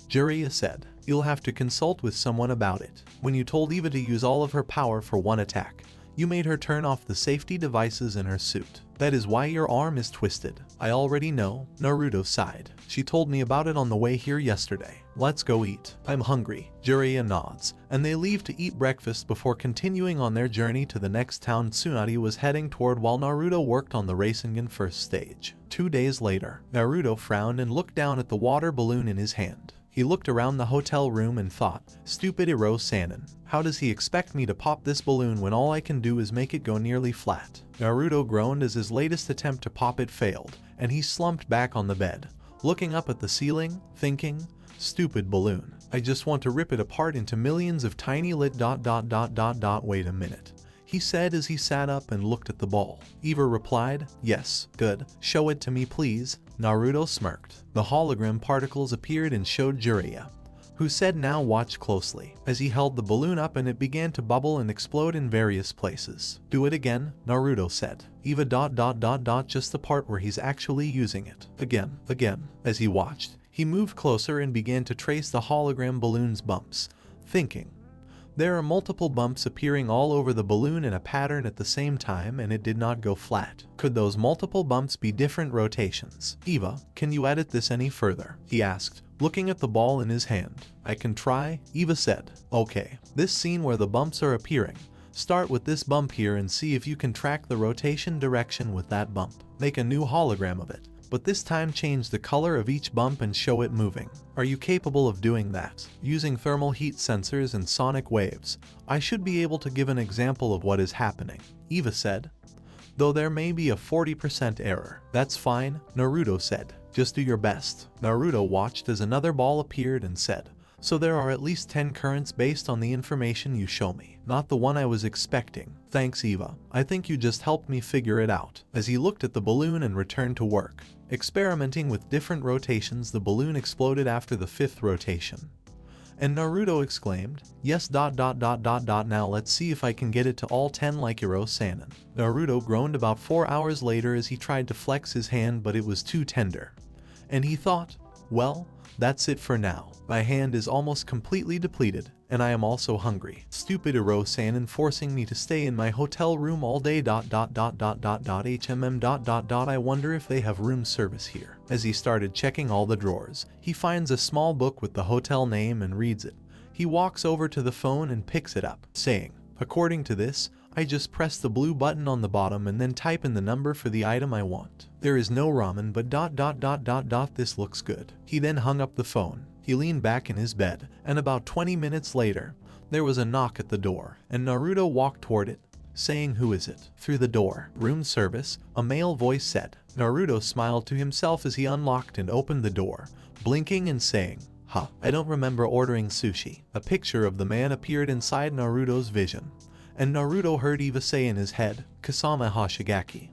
Jiraiya said. You'll have to consult with someone about it. When you told Eva to use all of her power for one attack, you made her turn off the safety devices in her suit. That is why your arm is twisted. I already know, Naruto sighed. She told me about it on the way here yesterday. Let's go eat. I'm hungry, Jiraiya nods, and they leave to eat breakfast before continuing on their journey to the next town Tsunade was heading toward while Naruto worked on the Rasengan first stage. 2 days later, Naruto frowned and looked down at the water balloon in his hand. He looked around the hotel room and thought, stupid Iro Sanin. How does he expect me to pop this balloon when all I can do is make it go nearly flat? Naruto groaned as his latest attempt to pop it failed, and he slumped back on the bed, looking up at the ceiling, thinking, stupid balloon. I just want to rip it apart into millions of tiny Wait a minute, he said as he sat up and looked at the ball. Eva replied, yes, good, show it to me please. Naruto smirked. The hologram particles appeared and showed Jiraiya, who said now watch closely, as he held the balloon up and it began to bubble and explode in various places. Do it again, Naruto said. Eva just the part where he's actually using it. Again. As he watched, he moved closer and began to trace the hologram balloon's bumps, thinking, there are multiple bumps appearing all over the balloon in a pattern at the same time and it did not go flat. Could those multiple bumps be different rotations? Eva, can you edit this any further? He asked, looking at the ball in his hand. I can try, Eva said. Okay, this scene where the bumps are appearing. Start with this bump here and see if you can track the rotation direction with that bump. Make a new hologram of it, but this time change the color of each bump and show it moving. Are you capable of doing that? Using thermal heat sensors and sonic waves, I should be able to give an example of what is happening, Eva said. Though there may be a 40% error. That's fine, Naruto said. Just do your best. Naruto watched as another ball appeared and said, so there are at least 10 currents based on the information you show me. Not the one I was expecting. Thanks Eva. I think you just helped me figure it out. As he looked at the balloon and returned to work, experimenting with different rotations, the balloon exploded after the 5th rotation. And Naruto exclaimed, yes. Now let's see if I can get it to all 10 like Iro Sanin. Naruto groaned about 4 hours later as he tried to flex his hand, but it was too tender. And he thought, well, that's it for now. My hand is almost completely depleted, and I am also hungry. Stupid Iro Sanin forcing me to stay in my hotel room all day. I wonder if they have room service here. As he started checking all the drawers, he finds a small book with the hotel name and reads it. He walks over to the phone and picks it up, saying, according to this, I just press the blue button on the bottom and then type in the number for the item I want. There is no ramen but this looks good. He then hung up the phone. He leaned back in his bed, and about 20 minutes later, there was a knock at the door, and Naruto walked toward it, saying, who is it? Through the door. Room service, a male voice said. Naruto smiled to himself as he unlocked and opened the door, blinking and saying, I don't remember ordering sushi. A picture of the man appeared inside Naruto's vision, and Naruto heard Eva say in his head, Kasama Hoshigaki.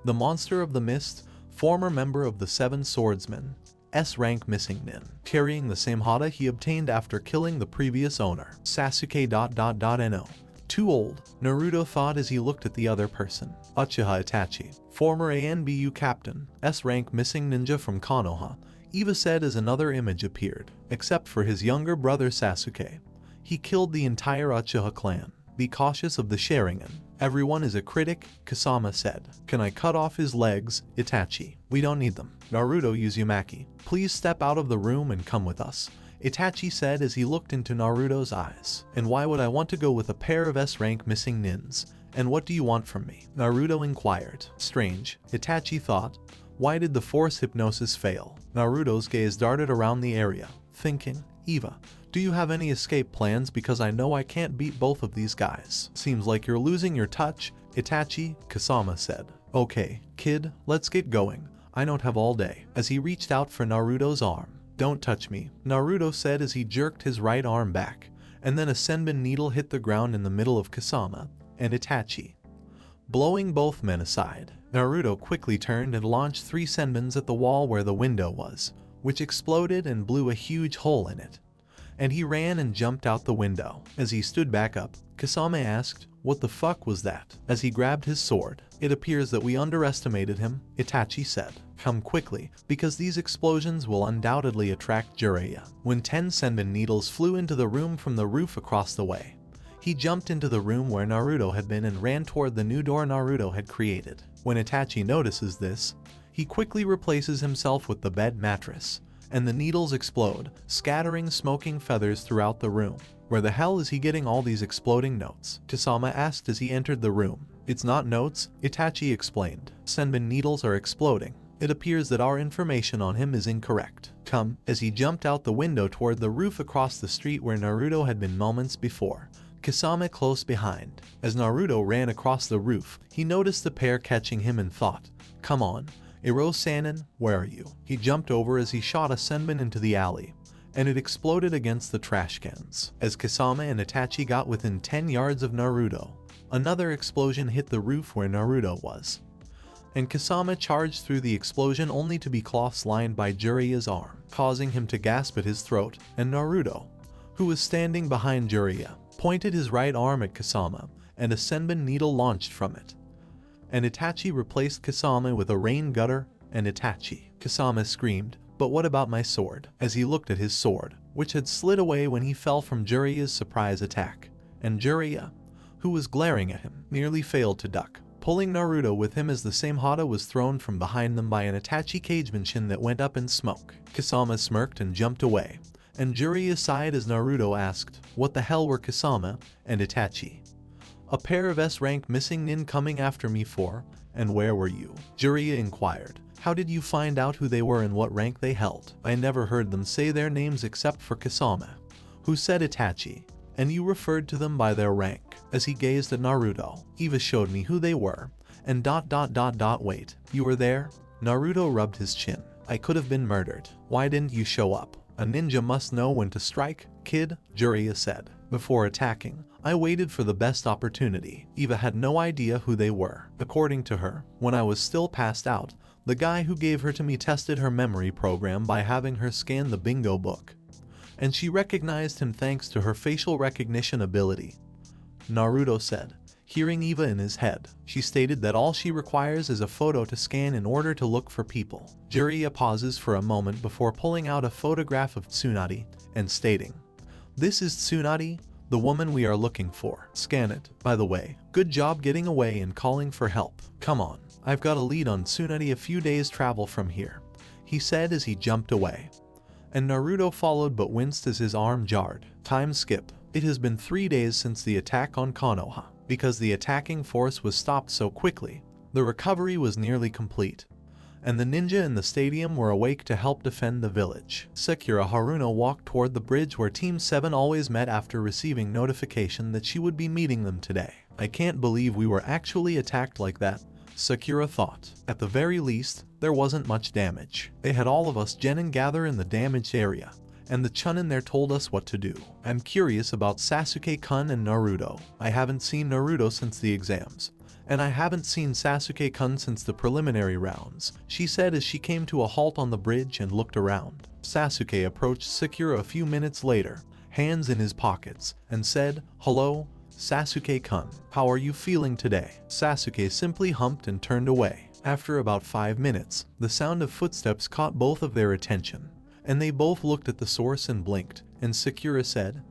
The monster of the mist, former member of the 7 swordsmen, S rank missing nin, carrying the same hata he obtained after killing the previous owner. Sasuke. No. Too old, Naruto thought as he looked at the other person. Uchiha Itachi, former ANBU captain, S rank missing ninja from Konoha, Eva said as another image appeared, except for his younger brother Sasuke. He killed the entire Uchiha clan. Be cautious of the Sharingan. Everyone is a critic, Kasama said. Can I cut off his legs, Itachi? We don't need them. Naruto Uzumaki, please step out of the room and come with us. Itachi said as he looked into Naruto's eyes. And why would I want to go with a pair of S-rank missing nins? And what do you want from me? Naruto inquired. Strange, Itachi thought. Why did the force hypnosis fail? Naruto's gaze darted around the area, thinking, Eva, do you have any escape plans because I know I can't beat both of these guys? Seems like you're losing your touch, Itachi, Kasama said. Okay, kid, let's get going. I don't have all day. As he reached out for Naruto's arm. Don't touch me, Naruto said as he jerked his right arm back, and then a senbon needle hit the ground in the middle of Kasama and Itachi, blowing both men aside. Naruto quickly turned and launched 3 senbons at the wall where the window was, which exploded and blew a huge hole in it. And he ran and jumped out the window. As he stood back up, Kasama asked, what the fuck was that? As he grabbed his sword. It appears that we underestimated him, Itachi said. Come quickly, because these explosions will undoubtedly attract Jiraiya. When 10 senbon needles flew into the room from the roof across the way, he jumped into the room where Naruto had been and ran toward the new door Naruto had created. When Itachi notices this, he quickly replaces himself with the bed mattress, and the needles explode, scattering smoking feathers throughout the room. Where the hell is he getting all these exploding notes? Kasama asked as he entered the room. It's not notes, Itachi explained. Senbon needles are exploding. It appears that our information on him is incorrect. Come, as he jumped out the window toward the roof across the street where Naruto had been moments before, Kasama close behind. As Naruto ran across the roof, he noticed the pair catching him and thought, come on, Iro-sanin, where are you? He jumped over as he shot a senbon into the alley, and it exploded against the trash cans. As Kasama and Itachi got within 10 yards of Naruto, another explosion hit the roof where Naruto was, and Kasama charged through the explosion only to be cloth-lined by Jiraiya's arm, causing him to gasp at his throat, and Naruto, who was standing behind Jiraiya, pointed his right arm at Kasama, and a senbon needle launched from it. And Itachi replaced Kasama with a rain gutter, and Itachi. Kasama screamed, but what about my sword? As he looked at his sword, which had slid away when he fell from Jiraiya's surprise attack, and Jiraiya, who was glaring at him, nearly failed to duck, pulling Naruto with him as the same hata was thrown from behind them by an Itachi cagemanship that went up in smoke. Kasama smirked and jumped away, and Jiraiya sighed as Naruto asked, what the hell were Kasama and Itachi? A pair of S-rank missing nin coming after me for, and where were you? Jiraiya inquired. How did you find out who they were and what rank they held? I never heard them say their names except for Kasama, who said Itachi, and you referred to them by their rank. As he gazed at Naruto, Eva showed me who they were, and wait, you were there? Naruto rubbed his chin. I could have been murdered. Why didn't you show up? A ninja must know when to strike, kid, Jiraiya said. Before attacking, I waited for the best opportunity. Eva had no idea who they were. According to her, when I was still passed out, the guy who gave her to me tested her memory program by having her scan the bingo book, and she recognized him thanks to her facial recognition ability, Naruto said, hearing Eva in his head. She stated that all she requires is a photo to scan in order to look for people. Jiraiya pauses for a moment before pulling out a photograph of Tsunade and stating, this is Tsunade, the woman we are looking for. Scan it, by the way. Good job getting away and calling for help. Come on, I've got a lead on Tsunade a few days travel from here, he said as he jumped away. And Naruto followed but winced as his arm jarred. Time skip. It has been 3 days since the attack on Konoha. Because the attacking force was stopped so quickly, the recovery was nearly complete, and the ninja in the stadium were awake to help defend the village. Sakura Haruno walked toward the bridge where Team 7 always met after receiving notification that she would be meeting them today. I can't believe we were actually attacked like that, Sakura thought. At the very least, there wasn't much damage. They had all of us genin gather in the damaged area, and the chunin there told us what to do. I'm curious about Sasuke-kun and Naruto. I haven't seen Naruto since the exams, and I haven't seen Sasuke-kun since the preliminary rounds, she said as she came to a halt on the bridge and looked around. Sasuke approached Sakura a few minutes later, hands in his pockets, and said, hello, Sasuke-kun. How are you feeling today? Sasuke simply humped and turned away. After about 5 minutes, the sound of footsteps caught both of their attention, and they both looked at the source and blinked, and Sakura said,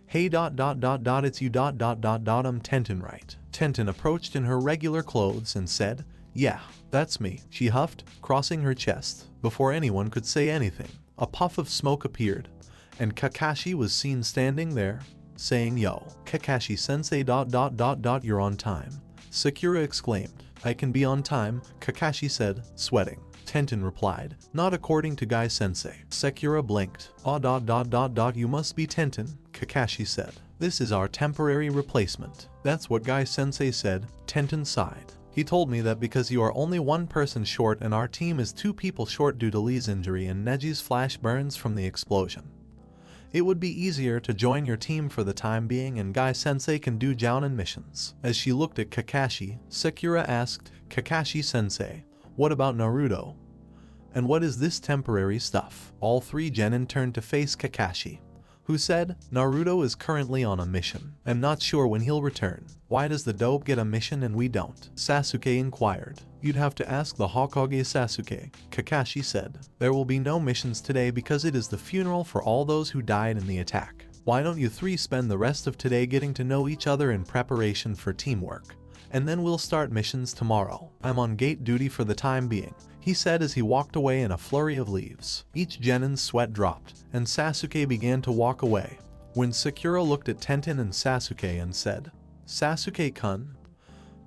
hey it's you Tenten right? Tenten approached in her regular clothes and said, yeah, that's me, she huffed, crossing her chest. Before anyone could say anything, a puff of smoke appeared, and Kakashi was seen standing there, saying, "Yo, Kakashi-sensei ... you're on time." Sakura exclaimed. "I can be on time," Kakashi said, sweating. Tenten replied, "Not according to Guy-sensei." Sakura blinked. You must be Tenten," Kakashi said. "This is our temporary replacement." "That's what Guy-sensei said," Tenten sighed. "He told me that because you are only one person short and our team is 2 people short due to Lee's injury and Neji's flash burns from the explosion, it would be easier to join your team for the time being and Guy-sensei can do Jounin missions." As she looked at Kakashi, Sakura asked, "Kakashi-sensei, what about Naruto? And what is this temporary stuff?" All 3 genin turned to face Kakashi, who said, "Naruto is currently on a mission. I'm not sure when he'll return." "Why does the dope get a mission and we don't?" Sasuke inquired. "You'd have to ask the Hokage Sasuke," Kakashi said. "There will be no missions today because it is the funeral for all those who died in the attack. Why don't you 3 spend the rest of today getting to know each other in preparation for teamwork? And then we'll start missions tomorrow. I'm on gate duty for the time being," he said as he walked away in a flurry of leaves. Each genin's sweat dropped, and Sasuke began to walk away. When Sakura looked at Tenten and Sasuke and said, "Sasuke-kun,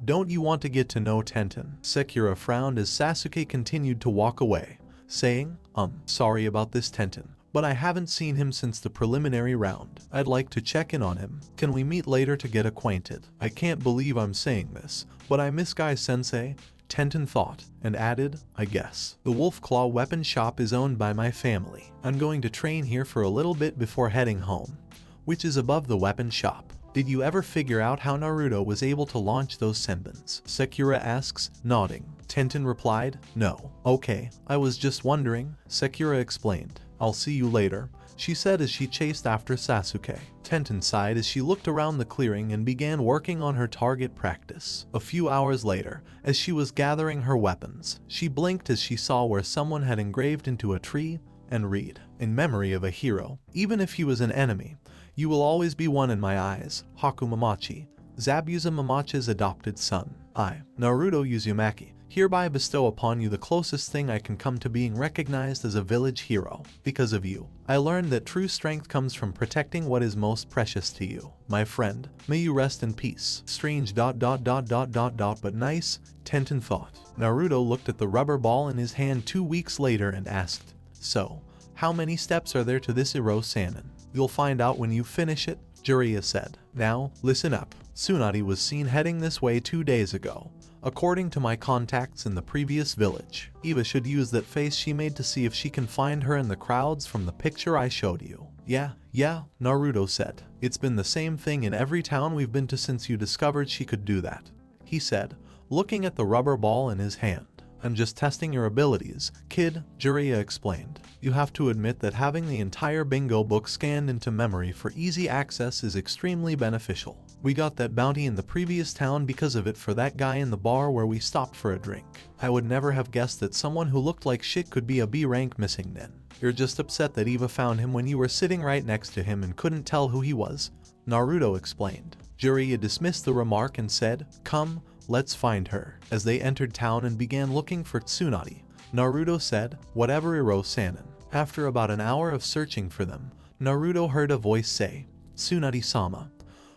don't you want to get to know Tenten?" Sakura frowned as Sasuke continued to walk away, saying, Sorry about this, Tenten, but I haven't seen him since the preliminary round. I'd like to check in on him. Can we meet later to get acquainted?" "I can't believe I'm saying this, but I miss Guy-sensei," Tenten thought, and added, "I guess. The Wolf Claw weapon shop is owned by my family. I'm going to train here for a little bit before heading home, which is above the weapon shop." "Did you ever figure out how Naruto was able to launch those senbons?" Sakura asks, nodding. Tenten replied, "No." "Okay, I was just wondering," Sakura explained. "I'll see you later," she said as she chased after Sasuke. Tenten sighed as she looked around the clearing and began working on her target practice. A few hours later, as she was gathering her weapons, she blinked as she saw where someone had engraved into a tree and read, "In memory of a hero, even if he was an enemy, you will always be one in my eyes, Haku Mamachi, Zabuza Mamachi's adopted son. I, Naruto Uzumaki, hereby bestow upon you the closest thing I can come to being recognized as a village hero. Because of you, I learned that true strength comes from protecting what is most precious to you. My friend, may you rest in peace." Strange ... but nice, Tenten thought. Naruto looked at the rubber ball in his hand 2 weeks later and asked, "So, how many steps are there to this Iro Sannin?" "You'll find out when you finish it," Jiraiya said. "Now, listen up. Tsunade was seen heading this way 2 days ago. According to my contacts in the previous village, Eva should use that face she made to see if she can find her in the crowds from the picture I showed you." Yeah, Naruto said. "It's been the same thing in every town we've been to since you discovered she could do that," he said, looking at the rubber ball in his hand. "I'm just testing your abilities, kid," Jiraiya explained. "You have to admit that having the entire bingo book scanned into memory for easy access is extremely beneficial. We got that bounty in the previous town because of it for that guy in the bar where we stopped for a drink. I would never have guessed that someone who looked like shit could be a B rank missing nin. You're just upset that Eva found him when you were sitting right next to him and couldn't tell who he was," Naruto explained. Jiraiya dismissed the remark and said, "Come, let's find her." As they entered town and began looking for Tsunade, Naruto said, "Whatever Iro Sannin." After about an hour of searching for them, Naruto heard a voice say, "Tsunade-sama,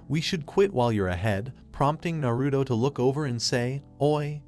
we should quit while you're ahead," prompting Naruto to look over and say, "Oi,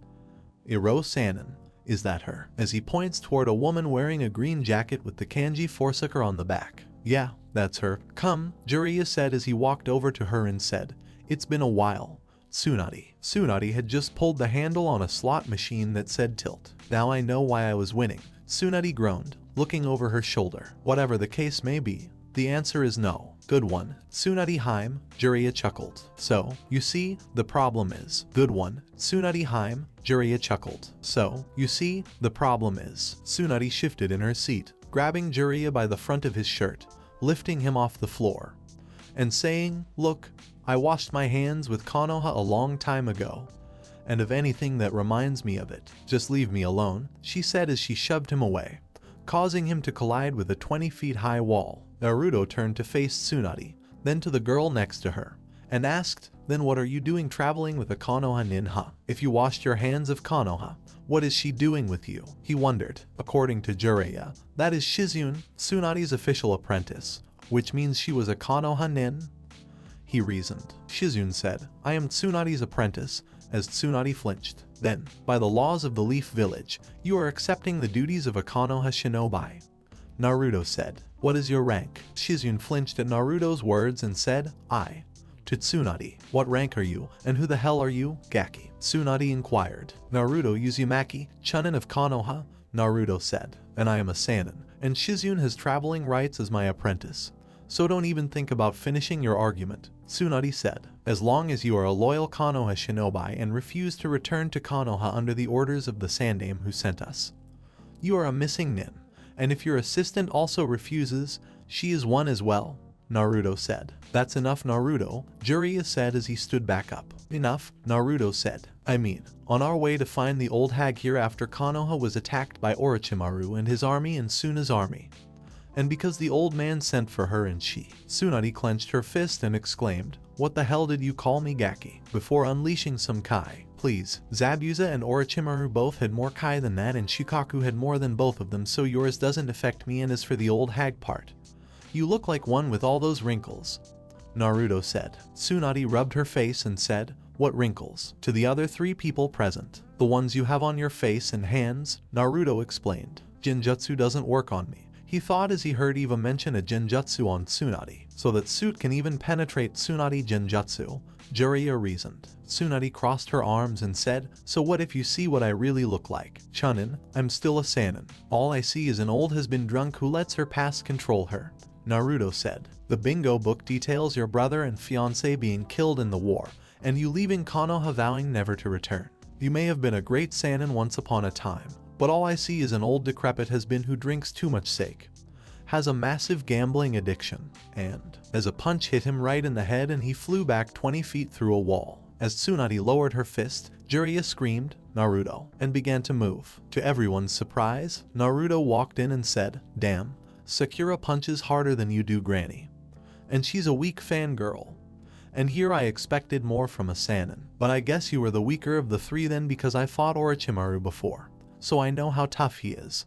Iro Sannin, is that her?" as he points toward a woman wearing a green jacket with the kanji Forsaker on the back. "Yeah, that's her. Come," Jiraiya said as he walked over to her and said, "It's been a while, Tsunade." Tsunade had just pulled the handle on a slot machine that said tilt. "Now I know why I was winning," Tsunade groaned, looking over her shoulder. "Whatever the case may be, the answer is no." "Good one, Tsunade-heim," Jiraiya chuckled. "So, you see, the problem is." "Good one, Tsunade-heim," Jiraiya chuckled. "So, you see, the problem is." Tsunade shifted in her seat, grabbing Jiraiya by the front of his shirt, lifting him off the floor, and saying, "Look, I washed my hands with Konoha a long time ago, and of anything that reminds me of it, just leave me alone," she said as she shoved him away, causing him to collide with a 20 feet high wall. Naruto turned to face Tsunade, then to the girl next to her, and asked, "Then what are you doing traveling with a Konoha ninja? If you washed your hands of Konoha, what is she doing with you?" He wondered. According to Jiraiya, that is Shizune, Tsunade's official apprentice, which means she was a Konoha nin? He reasoned. Shizune said, I am Tsunadi's apprentice, as Tsunade flinched. Then, by the laws of the Leaf Village, you are accepting the duties of a Konoha shinobi. Naruto said, what is your rank? Shizune flinched at Naruto's words and said, I. To Tsunade, what rank are you, and who the hell are you, Gaki? Tsunade inquired. Naruto Uzumaki, Chunin of Konoha, Naruto said, and I am a Sannin, and Shizune has traveling rights as my apprentice. So don't even think about finishing your argument, Tsunade said. As long as you are a loyal Konoha shinobi and refuse to return to Konoha under the orders of the Sandaime who sent us. You are a missing nin, and if your assistant also refuses, she is one as well, Naruto said. That's enough, Naruto, Jiraiya said as he stood back up. Enough, Naruto said. I mean, on our way to find the old hag here after Konoha was attacked by Orochimaru and his army and Suna's army. And because the old man sent for her and she. Tsunade clenched her fist and exclaimed, what the hell did you call me, Gaki? Before unleashing some Kai. Please, Zabuza and Orochimaru both had more Kai than that and Shikaku had more than both of them, so yours doesn't affect me. And as for the old hag part, you look like one with all those wrinkles, Naruto said. Tsunade rubbed her face and said, what wrinkles? To the other three people present. The ones you have on your face and hands, Naruto explained. Genjutsu doesn't work on me, he thought as he heard Eva mention a genjutsu on Tsunade, so that suit can even penetrate Tsunade genjutsu, Jiraiya reasoned. Tsunade crossed her arms and said, so what if you see what I really look like? Chunin, I'm still a Sannin. All I see is an old has-been drunk who lets her past control her, Naruto said. The bingo book details your brother and fiancé being killed in the war, and you leaving Konoha vowing never to return. You may have been a great Sannin once upon a time, but all I see is an old decrepit has-been who drinks too much sake, has a massive gambling addiction, and, as a punch hit him right in the head and he flew back 20 feet through a wall. As Tsunade lowered her fist, Jiraiya screamed, Naruto, and began to move. To everyone's surprise, Naruto walked in and said, damn, Sakura punches harder than you do, Granny. And she's a weak fangirl. And here I expected more from a Sannin, but I guess you were the weaker of the three then, because I fought Orochimaru before, so I know how tough he is.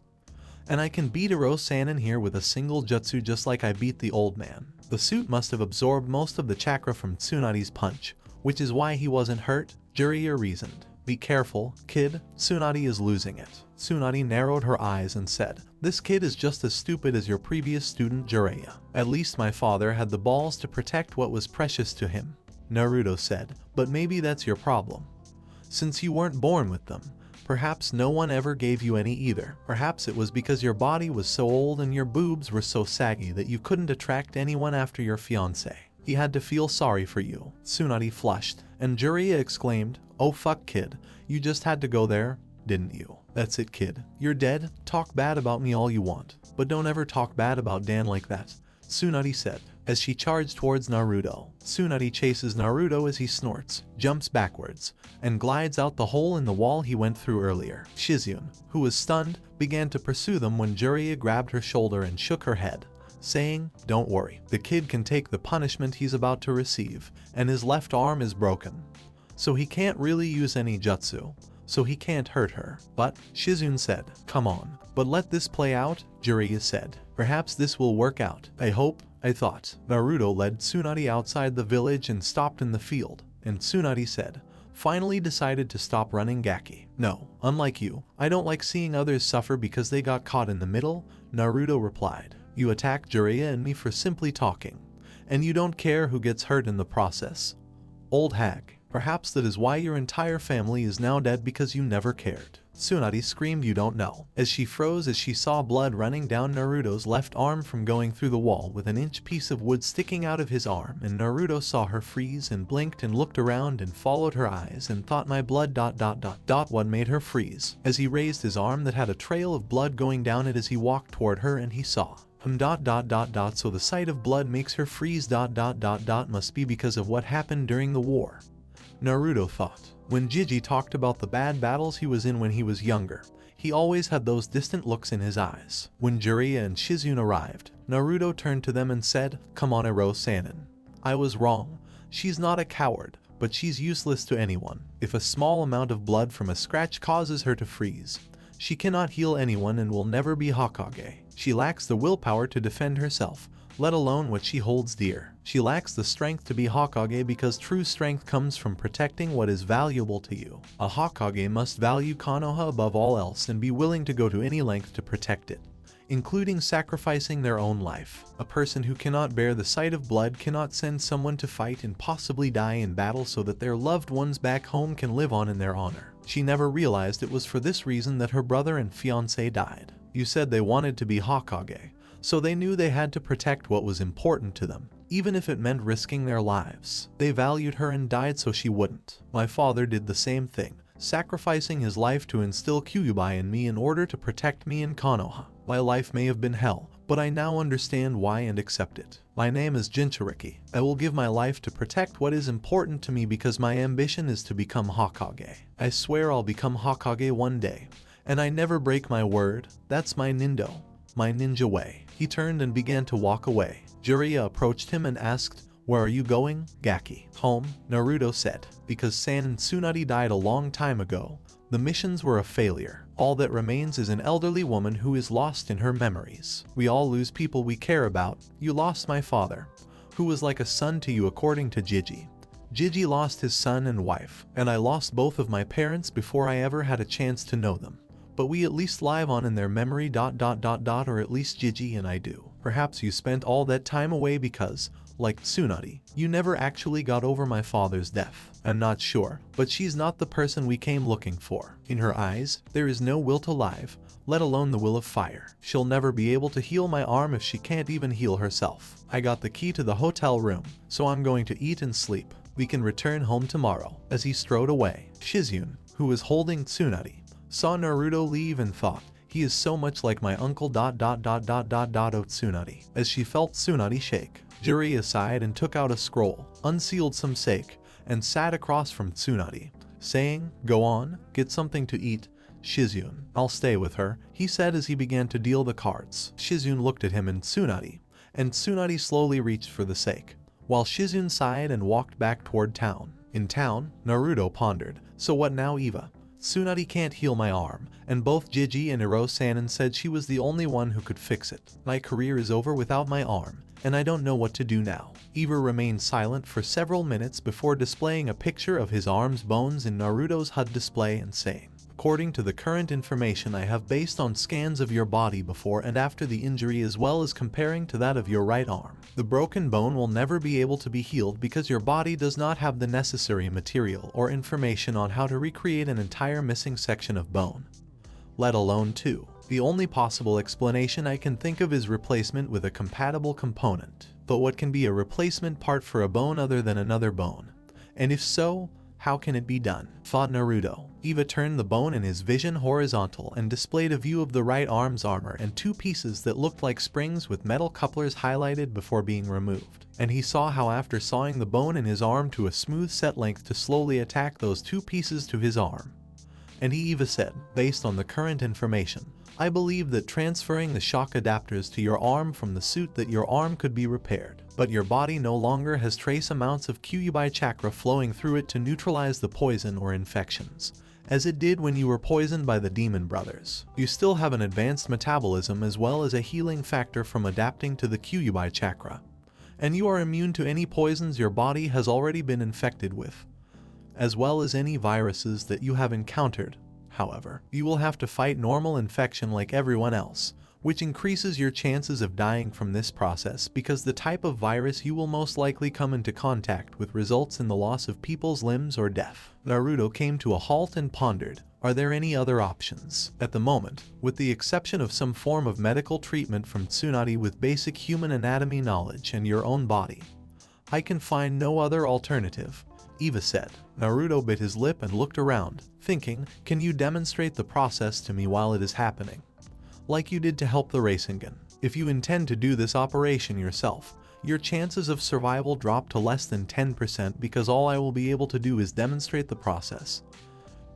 And I can beat a Sannin here with a single jutsu just like I beat the old man. The suit must have absorbed most of the chakra from Tsunade's punch, which is why he wasn't hurt, Jiraiya reasoned. Be careful, kid, Tsunade is losing it. Tsunade narrowed her eyes and said, this kid is just as stupid as your previous student Jiraiya. At least my father had the balls to protect what was precious to him, Naruto said, but maybe that's your problem. Since you weren't born with them, perhaps no one ever gave you any either. Perhaps it was because your body was so old and your boobs were so saggy that you couldn't attract anyone after your fiancé. He had to feel sorry for you. Tsunade flushed, and Jiraiya exclaimed, oh fuck kid, you just had to go there, didn't you? That's it kid, you're dead, talk bad about me all you want, but don't ever talk bad about Dan like that, Tsunade said, as she charged towards Naruto. Tsunade chases Naruto as he snorts, jumps backwards, and glides out the hole in the wall he went through earlier. Shizune, who was stunned, began to pursue them when Jiraiya grabbed her shoulder and shook her head, saying, don't worry, the kid can take the punishment he's about to receive, and his left arm is broken, so he can't really use any jutsu, so he can't hurt her. But, Shizune said, come on, but let this play out, Jiraiya said. Perhaps this will work out. I hope, I thought. Naruto led Tsunade outside the village and stopped in the field, and Tsunade said, finally decided to stop running, Gaki. No, unlike you, I don't like seeing others suffer because they got caught in the middle, Naruto replied. You attack Jiraiya and me for simply talking, and you don't care who gets hurt in the process. Old hag. Perhaps that is why your entire family is now dead, because you never cared. Tsunade screamed, you don't know, as she froze as she saw blood running down Naruto's left arm from going through the wall with an inch piece of wood sticking out of his arm, and Naruto saw her freeze and blinked and looked around and followed her eyes and thought my blood ... What made her freeze? As he raised his arm that had a trail of blood going down it as he walked toward her, and he saw so the sight of blood makes her freeze ... Must be because of what happened during the war, Naruto thought. When Jiji talked about the bad battles he was in when he was younger, he always had those distant looks in his eyes. When Jiraiya and Shizune arrived, Naruto turned to them and said, come on, Ero Sannin. I was wrong. She's not a coward, but she's useless to anyone. If a small amount of blood from a scratch causes her to freeze, she cannot heal anyone and will never be Hokage. She lacks the willpower to defend herself, let alone what she holds dear. She lacks the strength to be Hokage because true strength comes from protecting what is valuable to you. A Hokage must value Konoha above all else and be willing to go to any length to protect it, including sacrificing their own life. A person who cannot bear the sight of blood cannot send someone to fight and possibly die in battle so that their loved ones back home can live on in their honor. She never realized it was for this reason that her brother and fiancé died. You said they wanted to be Hokage, so they knew they had to protect what was important to them, even if it meant risking their lives. They valued her and died so she wouldn't. My father did the same thing, sacrificing his life to instill Kyuubi in me in order to protect me in Konoha. My life may have been hell, but I now understand why and accept it. My name is Jinchuriki. I will give my life to protect what is important to me because my ambition is to become Hokage. I swear I'll become Hokage one day, and I never break my word. That's my nindo, my ninja way. He turned and began to walk away. Jiraiya approached him and asked, "Where are you going, Gaki?" "Home," Naruto said. Because San and Tsunade died a long time ago, the missions were a failure. All that remains is an elderly woman who is lost in her memories. We all lose people we care about. You lost my father, who was like a son to you according to Jiji. Jiji lost his son and wife, and I lost both of my parents before I ever had a chance to know them. But we at least live on in their memory ... or at least Jiji and I do. Perhaps you spent all that time away because, like Tsunade, you never actually got over my father's death. I'm not sure, but she's not the person we came looking for. In her eyes, there is no will to live, let alone the will of fire. She'll never be able to heal my arm if she can't even heal herself. I got the key to the hotel room, so I'm going to eat and sleep. We can return home tomorrow. As he strode away, Shizune, who was holding Tsunade, saw Naruto leave and thought, he is so much like my uncle ... Tsunade. As she felt Tsunade shake, Jiraiya sighed and took out a scroll, unsealed some sake, and sat across from Tsunade, saying, "Go on, get something to eat, Shizune. I'll stay with her," he said as he began to deal the cards. Shizune looked at him and Tsunade slowly reached for the sake, while Shizune sighed and walked back toward town. In town, Naruto pondered, so what now, Eva? Tsunade can't heal my arm, and both Jiji and Iro-sanin said she was the only one who could fix it. My career is over without my arm, and I don't know what to do now. Eva remained silent for several minutes before displaying a picture of his arm's bones in Naruto's HUD display and saying, "According to the current information I have based on scans of your body before and after the injury as well as comparing to that of your right arm, the broken bone will never be able to be healed because your body does not have the necessary material or information on how to recreate an entire missing section of bone, let alone two. The only possible explanation I can think of is replacement with a compatible component. But what can be a replacement part for a bone other than another bone? And if so, how can it be done?" thought Naruto. Eva turned the bone in his vision horizontal and displayed a view of the right arm's armor and two pieces that looked like springs with metal couplers highlighted before being removed. And he saw how after sawing the bone in his arm to a smooth set length to slowly attack those two pieces to his arm. And he Eva said, "Based on the current information, I believe that transferring the shock adapters to your arm from the suit that your arm could be repaired, but your body no longer has trace amounts of Kyuubi chakra flowing through it to neutralize the poison or infections, as it did when you were poisoned by the demon brothers. You still have an advanced metabolism as well as a healing factor from adapting to the Kyuubi chakra, and you are immune to any poisons your body has already been infected with, as well as any viruses that you have encountered. However, you will have to fight normal infection like everyone else, which increases your chances of dying from this process because the type of virus you will most likely come into contact with results in the loss of people's limbs or death." Naruto came to a halt and pondered, "Are there any other options?" At the moment, with the exception of some form of medical treatment from Tsunade with basic human anatomy knowledge and your own body, I can find no other alternative," Eva said. Naruto bit his lip and looked around, thinking, "Can you demonstrate the process to me while it is happening? Like you did to help the Rasengan. If you intend to do this operation yourself, your chances of survival drop to less than 10% because all I will be able to do is demonstrate the process,"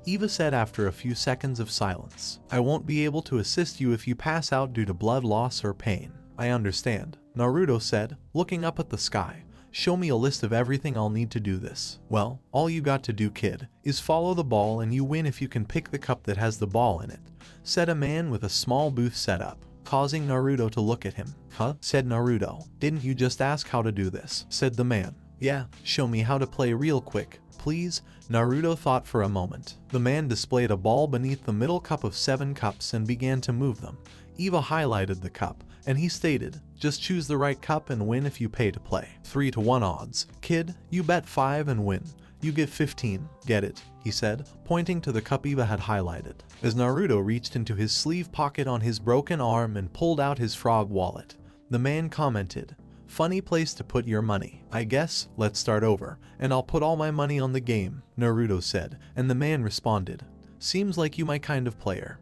Eva said after a few seconds of silence. "I won't be able to assist you if you pass out due to blood loss or pain." "I understand," Naruto said, looking up at the sky. "Show me a list of everything I'll need to do this." "Well, all you got to do, kid, is follow the ball and you win if you can pick the cup that has the ball in it," said a man with a small booth set up. causing Naruto to look at him. Huh? Said Naruto. Didn't you just ask how to do this? Said the man. Yeah, show me how to play real quick, please. Naruto thought for a moment. The man displayed a ball beneath the middle cup of 7 cups and began to move them. Eva highlighted the cup, and he stated, just choose the right cup and win if you pay to play. 3-to-1 odds. Kid, you bet 5 and win. You get 15, get it, he said, pointing to the cup Eva had highlighted. As Naruto reached into his sleeve pocket on his broken arm and pulled out his frog wallet, the man commented, funny place to put your money. I guess, let's start over, and I'll put all my money on the game, Naruto said, and the man responded, seems like you my kind of player.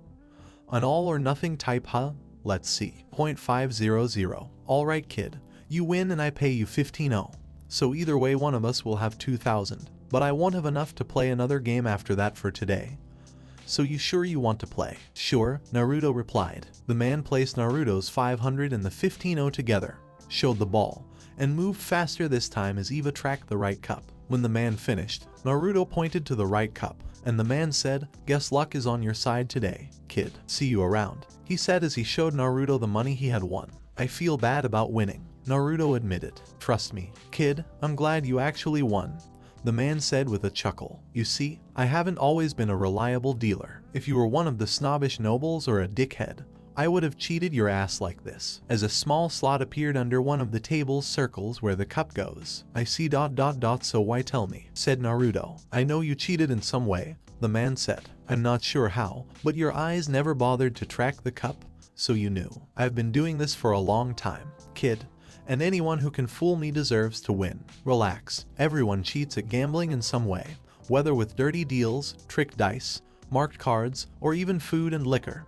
An all or nothing type, huh? Let's see. 0.500. Alright kid, you win and I pay you 15-0. So either way one of us will have 2,000, but I won't have enough to play another game after that for today. So you sure you want to play? Sure, Naruto replied. The man placed Naruto's 500 and the 15-0 together, showed the ball, and moved faster this time as Eva tracked the right cup. When the man finished, Naruto pointed to the right cup, and the man said, guess luck is on your side today, kid. See you around, he said as he showed Naruto the money he had won. I feel bad about winning, Naruto admitted. Trust me, kid, I'm glad you actually won, the man said with a chuckle. You see, I haven't always been a reliable dealer. If you were one of the snobbish nobles or a dickhead, I would have cheated your ass like this. As a small slot appeared under one of the table's circles where the cup goes. I see ... so why tell me? Said Naruto. I know you cheated in some way, the man said. I'm not sure how, but your eyes never bothered to track the cup, so you knew. I've been doing this for a long time, kid, and anyone who can fool me deserves to win. Relax, everyone cheats at gambling in some way, whether with dirty deals, trick dice, marked cards, or even food and liquor.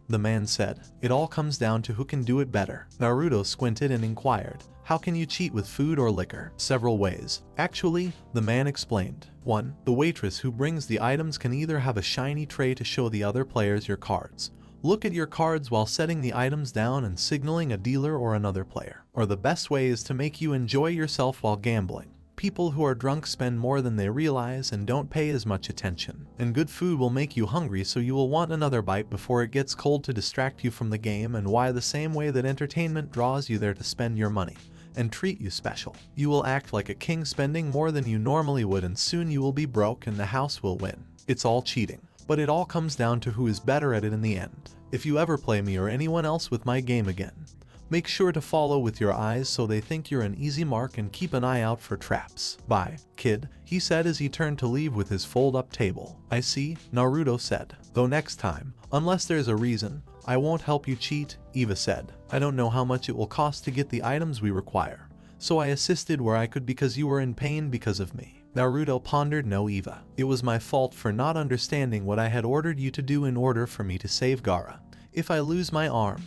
The man said, it all comes down to who can do it better. Naruto squinted and inquired, how can you cheat with food or liquor? Several ways. Actually, the man explained. 1. The waitress who brings the items can either have a shiny tray to show the other players your cards. Look at your cards while setting the items down and signaling a dealer or another player. Or the best way is to make you enjoy yourself while gambling. People who are drunk spend more than they realize and don't pay as much attention. And good food will make you hungry, so you will want another bite before it gets cold to distract you from the game, and why the same way that entertainment draws you there to spend your money and treat you special. You will act like a king spending more than you normally would, and soon you will be broke and the house will win. It's all cheating, but it all comes down to who is better at it in the end. If you ever play me or anyone else with my game again, make sure to follow with your eyes so they think you're an easy mark, and keep an eye out for traps. Bye, kid, he said as he turned to leave with his fold-up table. I see, Naruto said. Though next time, unless there's a reason, I won't help you cheat, Eva said. I don't know how much it will cost to get the items we require, so I assisted where I could because you were in pain because of me. Naruto pondered. No, Eva. It was my fault for not understanding what I had ordered you to do in order for me to save Gaara. If I lose my arm,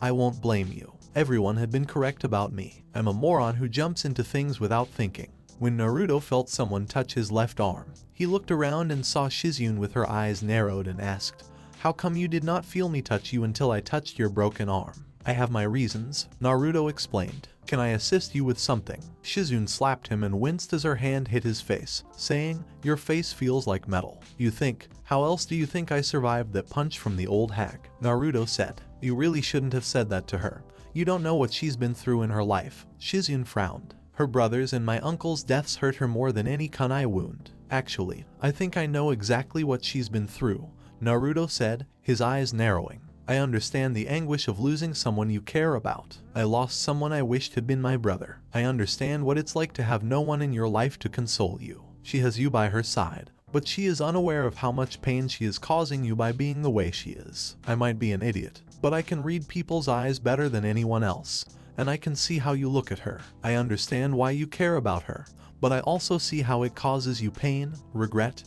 I won't blame you. Everyone had been correct about me. I'm a moron who jumps into things without thinking. When Naruto felt someone touch his left arm, he looked around and saw Shizune with her eyes narrowed and asked, how come you did not feel me touch you until I touched your broken arm? I have my reasons, Naruto explained. Can I assist you with something? Shizune slapped him and winced as her hand hit his face, saying, your face feels like metal. You think, how else do you think I survived that punch from the old hag? Naruto said. You really shouldn't have said that to her. You don't know what she's been through in her life. Shizune frowned. Her brother's and my uncle's deaths hurt her more than any kunai wound. Actually, I think I know exactly what she's been through, Naruto said, his eyes narrowing. I understand the anguish of losing someone you care about. I lost someone I wished had been my brother. I understand what it's like to have no one in your life to console you. She has you by her side, but she is unaware of how much pain she is causing you by being the way she is. I might be an idiot, but I can read people's eyes better than anyone else, and I can see how you look at her. I understand why you care about her, but I also see how it causes you pain, regret,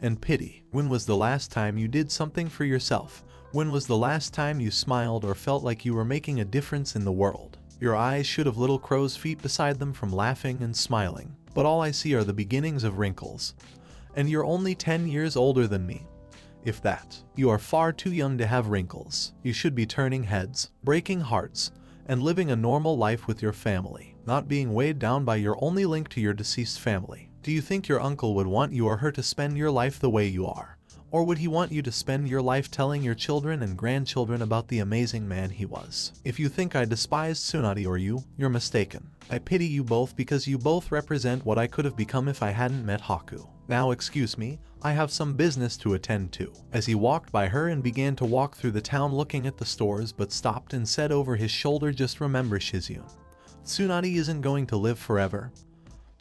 and pity. When was the last time you did something for yourself? When was the last time you smiled or felt like you were making a difference in the world? Your eyes should have little crow's feet beside them from laughing and smiling, but all I see are the beginnings of wrinkles. And you're only 10 years older than me. If that, you are far too young to have wrinkles. You should be turning heads, breaking hearts, and living a normal life with your family, not being weighed down by your only link to your deceased family. Do you think your uncle would want you or her to spend your life the way you are, Or would he want you to spend your life telling your children and grandchildren about the amazing man he was? If you think I despise Tsunade or you, you're mistaken. I pity you both because you both represent what I could have become if I hadn't met Haku. Now excuse me, I have some business to attend to. As he walked by her and began to walk through the town looking at the stores but stopped and said over his shoulder, just remember Shizyun. Tsunade isn't going to live forever.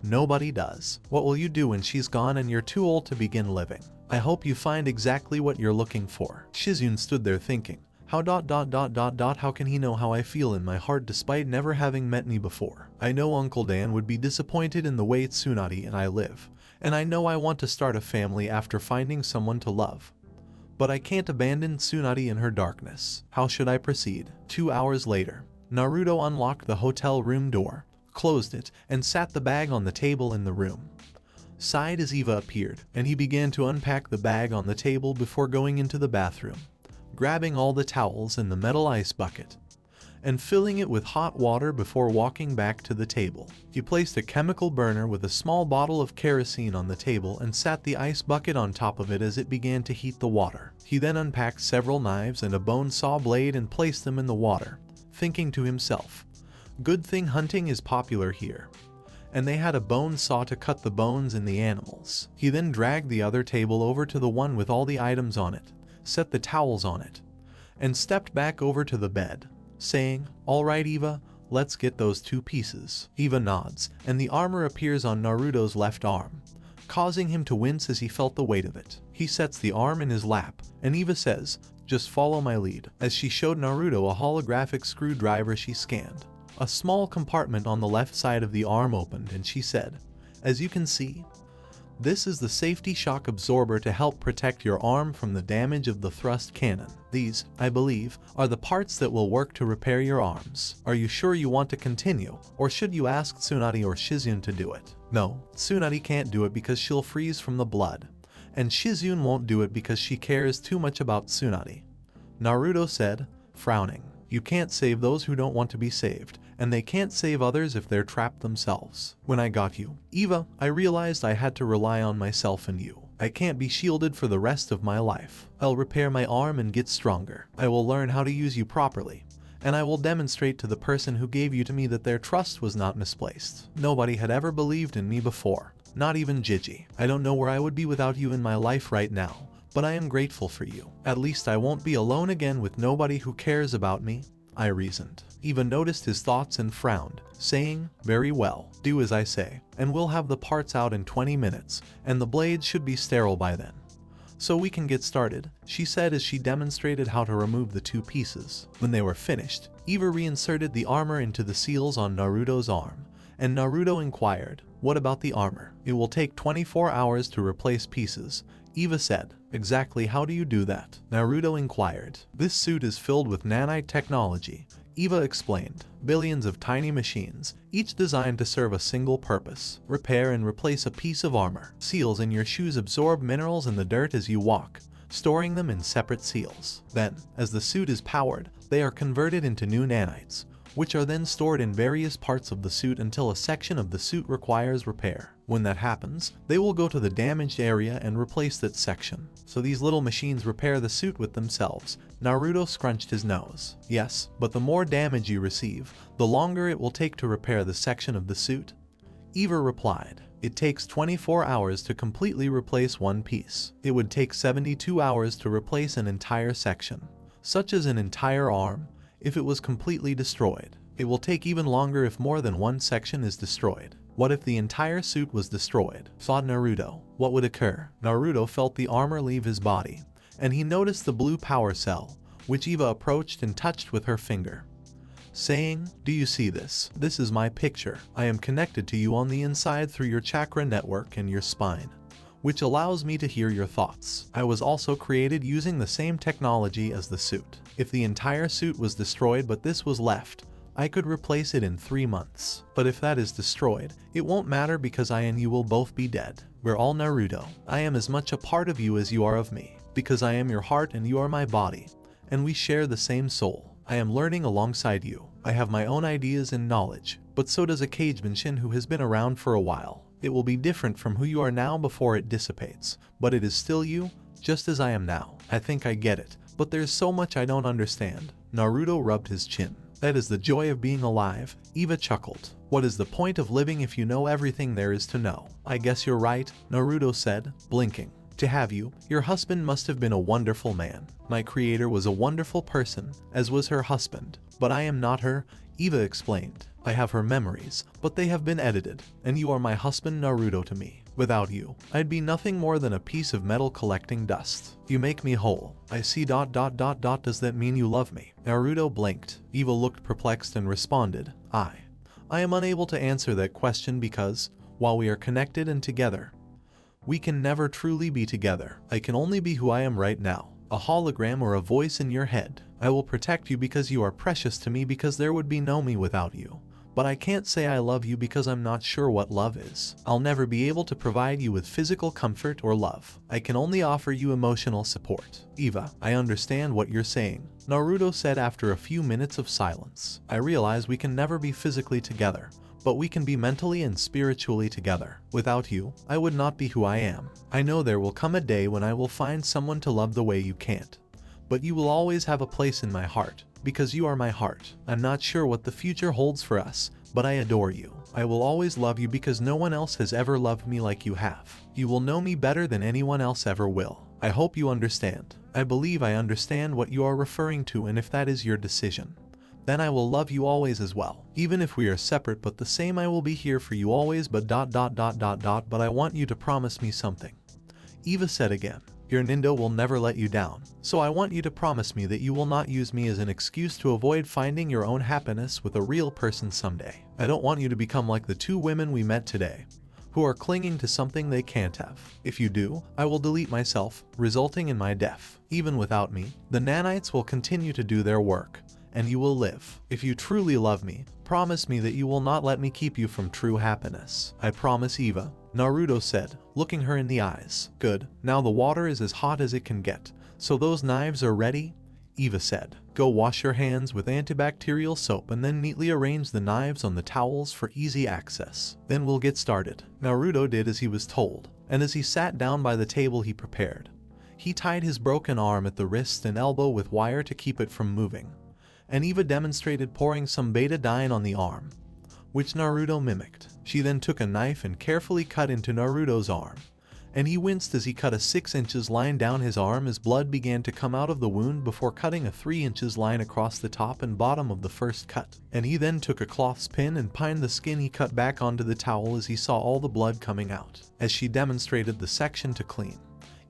Nobody does. What will you do when she's gone and you're too old to begin living? I hope you find exactly what you're looking for. Shizyun stood there thinking, how can he know how I feel in my heart despite never having met me before? I know Uncle Dan would be disappointed in the way Tsunade and I live, and I know I want to start a family after finding someone to love. But I can't abandon Tsunade in her darkness. How should I proceed? 2 hours later, Naruto unlocked the hotel room door, closed it, and sat the bag on the table in the room. Sighed as Eva appeared, and he began to unpack the bag on the table before going into the bathroom, grabbing all the towels and the metal ice bucket, and filling it with hot water before walking back to the table. He placed a chemical burner with a small bottle of kerosene on the table and sat the ice bucket on top of it as it began to heat the water. He then unpacked several knives and a bone saw blade and placed them in the water, thinking to himself, good thing hunting is popular here. And they had a bone saw to cut the bones in the animals. He then dragged the other table over to the one with all the items on it, set the towels on it, and stepped back over to the bed, saying, alright Eva, let's get those 2 pieces. Eva nods, and the armor appears on Naruto's left arm, causing him to wince as he felt the weight of it. He sets the arm in his lap, and Eva says, just follow my lead, as she showed Naruto a holographic screwdriver she scanned. A small compartment on the left side of the arm opened and she said, as you can see, this is the safety shock absorber to help protect your arm from the damage of the thrust cannon. These, I believe, are the parts that will work to repair your arms. Are you sure you want to continue, or should you ask Tsunade or Shizyun to do it? No, Tsunade can't do it because she'll freeze from the blood, and Shizyun won't do it because she cares too much about Tsunade. Naruto said, frowning. You can't save those who don't want to be saved, and they can't save others if they're trapped themselves. When I got you, Eva, I realized I had to rely on myself and you. I can't be shielded for the rest of my life. I'll repair my arm and get stronger. I will learn how to use you properly, and I will demonstrate to the person who gave you to me that their trust was not misplaced. Nobody had ever believed in me before, not even Gigi. I don't know where I would be without you in my life right now, but I am grateful for you. At least I won't be alone again with nobody who cares about me, I reasoned. Eva noticed his thoughts and frowned, saying, very well, do as I say, and we'll have the parts out in 20 minutes, and the blades should be sterile by then. So we can get started, she said as she demonstrated how to remove the 2 pieces. When they were finished, Eva reinserted the armor into the seals on Naruto's arm, and Naruto inquired, what about the armor? It will take 24 hours to replace pieces, Eva said. Exactly how do you do that? Naruto inquired. This suit is filled with nanite technology, Eva explained. Billions of tiny machines, each designed to serve a single purpose. Repair and replace a piece of armor. Seals in your shoes absorb minerals in the dirt as you walk, storing them in separate seals. Then, as the suit is powered, they are converted into new nanites, which are then stored in various parts of the suit until a section of the suit requires repair. When that happens, they will go to the damaged area and replace that section. So these little machines repair the suit with themselves. Naruto scrunched his nose. Yes, but the more damage you receive, the longer it will take to repair the section of the suit. Eva replied, it takes 24 hours to completely replace one piece. It would take 72 hours to replace an entire section, such as an entire arm, if it was completely destroyed. It will take even longer if more than one section is destroyed. What if the entire suit was destroyed? Thought Naruto. What would occur? Naruto felt the armor leave his body, and he noticed the blue power cell, which Eva approached and touched with her finger, saying, do you see this? This is my picture. I am connected to you on the inside through your chakra network and your spine, which allows me to hear your thoughts. I was also created using the same technology as the suit. If the entire suit was destroyed but this was left, I could replace it in 3 months. But if that is destroyed, it won't matter because I and you will both be dead. We're all Naruto. I am as much a part of you as you are of me, because I am your heart and you are my body, and we share the same soul. I am learning alongside you. I have my own ideas and knowledge, but so does a Kagebenshin who has been around for a while. It will be different from who you are now before it dissipates, but it is still you, just as I am now. I think I get it, but there's so much I don't understand. Naruto rubbed his chin. That is the joy of being alive, Eva chuckled. What is the point of living if you know everything there is to know? I guess you're right, Naruto said, blinking. To have you, your husband must have been a wonderful man. My creator was a wonderful person, as was her husband. But I am not her, Eva explained. I have her memories, but they have been edited, and you are my husband Naruto to me. Without you, I'd be nothing more than a piece of metal collecting dust. You make me whole. I see ... Does that mean you love me? Naruto blinked. Eva looked perplexed and responded, I am unable to answer that question because, while we are connected and together, we can never truly be together. I can only be who I am right now, a hologram or a voice in your head. I will protect you because you are precious to me because there would be no me without you. But I can't say I love you because I'm not sure what love is. I'll never be able to provide you with physical comfort or love. I can only offer you emotional support. Eva, I understand what you're saying, Naruto said after a few minutes of silence. I realize we can never be physically together, but we can be mentally and spiritually together. Without you, I would not be who I am. I know there will come a day when I will find someone to love the way you can't. But you will always have a place in my heart, because you are my heart. I'm not sure what the future holds for us, but I adore you. I will always love you because no one else has ever loved me like you have. You will know me better than anyone else ever will. I hope you understand. I believe I understand what you are referring to, and if that is your decision, then I will love you always as well. Even if we are separate but the same, I will be here for you always, but ... But I want you to promise me something, Eva said again. Your Nindo will never let you down, so I want you to promise me that you will not use me as an excuse to avoid finding your own happiness with a real person someday. I don't want you to become like the two women we met today, who are clinging to something they can't have. If you do, I will delete myself, resulting in my death. Even without me, the nanites will continue to do their work, and you will live. If you truly love me, promise me that you will not let me keep you from true happiness. I promise, Eva, Naruto said, looking her in the eyes. Good, now the water is as hot as it can get, so those knives are ready? Eva said. Go wash your hands with antibacterial soap and then neatly arrange the knives on the towels for easy access. Then we'll get started. Naruto did as he was told, and as he sat down by the table he prepared. He tied his broken arm at the wrist and elbow with wire to keep it from moving, and Eva demonstrated pouring some betadine on the arm, which Naruto mimicked. She then took a knife and carefully cut into Naruto's arm, and he winced as he cut a 6 inches line down his arm as blood began to come out of the wound before cutting a 3 inches line across the top and bottom of the first cut. And he then took a cloth pin and pinned the skin he cut back onto the towel as he saw all the blood coming out. As she demonstrated the section to clean,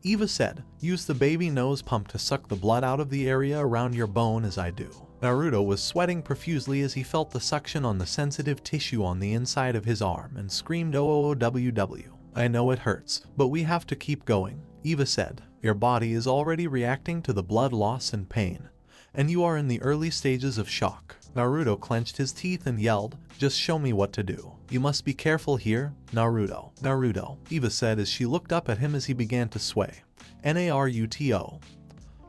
Eva said, use the baby nose pump to suck the blood out of the area around your bone as I do. Naruto was sweating profusely as he felt the suction on the sensitive tissue on the inside of his arm and screamed OOWW. I know it hurts, but we have to keep going, Eva said. Your body is already reacting to the blood loss and pain, and you are in the early stages of shock. Naruto clenched his teeth and yelled, just show me what to do. You must be careful here, Naruto. Naruto, Eva said as she looked up at him as he began to sway. Naruto.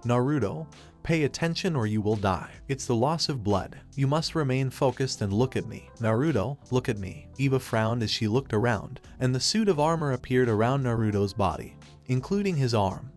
Naruto, pay attention or you will die. It's the loss of blood. You must remain focused and look at me. Naruto, look at me. Eva frowned as she looked around, and the suit of armor appeared around Naruto's body, including his arm,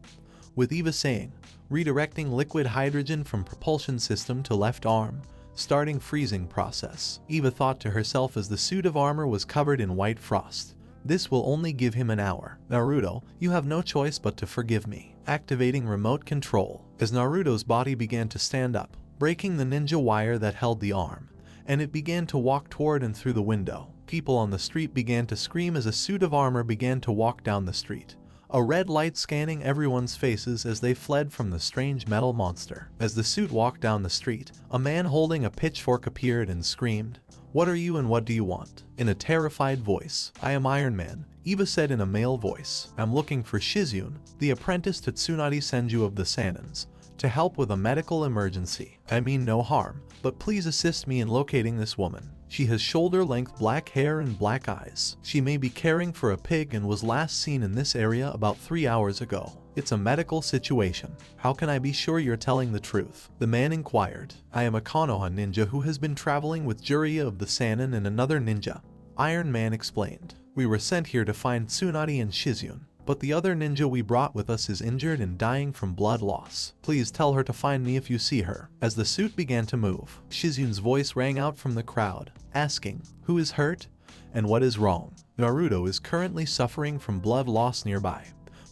with Eva saying, redirecting liquid hydrogen from propulsion system to left arm, starting freezing process. Eva thought to herself as the suit of armor was covered in white frost. This will only give him an hour. Naruto, you have no choice but to forgive me. Activating remote control. As Naruto's body began to stand up, breaking the ninja wire that held the arm, and it began to walk toward and through the window. People on the street began to scream as a suit of armor began to walk down the street, a red light scanning everyone's faces as they fled from the strange metal monster. As the suit walked down the street, a man holding a pitchfork appeared and screamed, "What are you and what do you want?" in a terrified voice. "I am Iron Man," Eva said in a male voice. "I'm looking for Shizune, the apprentice to Tsunade Senju of the Sanins, to help with a medical emergency. I mean no harm, but please assist me in locating this woman. She has shoulder-length black hair and black eyes. She may be caring for a pig and was last seen in this area about 3 hours ago. It's a medical situation. How can I be sure you're telling the truth?" The man inquired. "I am a Konoha ninja who has been traveling with Jiraiya of the Sannin and another ninja," Iron Man explained. "We were sent here to find Tsunade and Shizune. but the other ninja we brought with us is injured and dying from blood loss. Please tell her to find me if you see her." As the suit began to move, Shizun's voice rang out from the crowd, asking, "Who is hurt? And what is wrong?" "Naruto is currently suffering from blood loss nearby.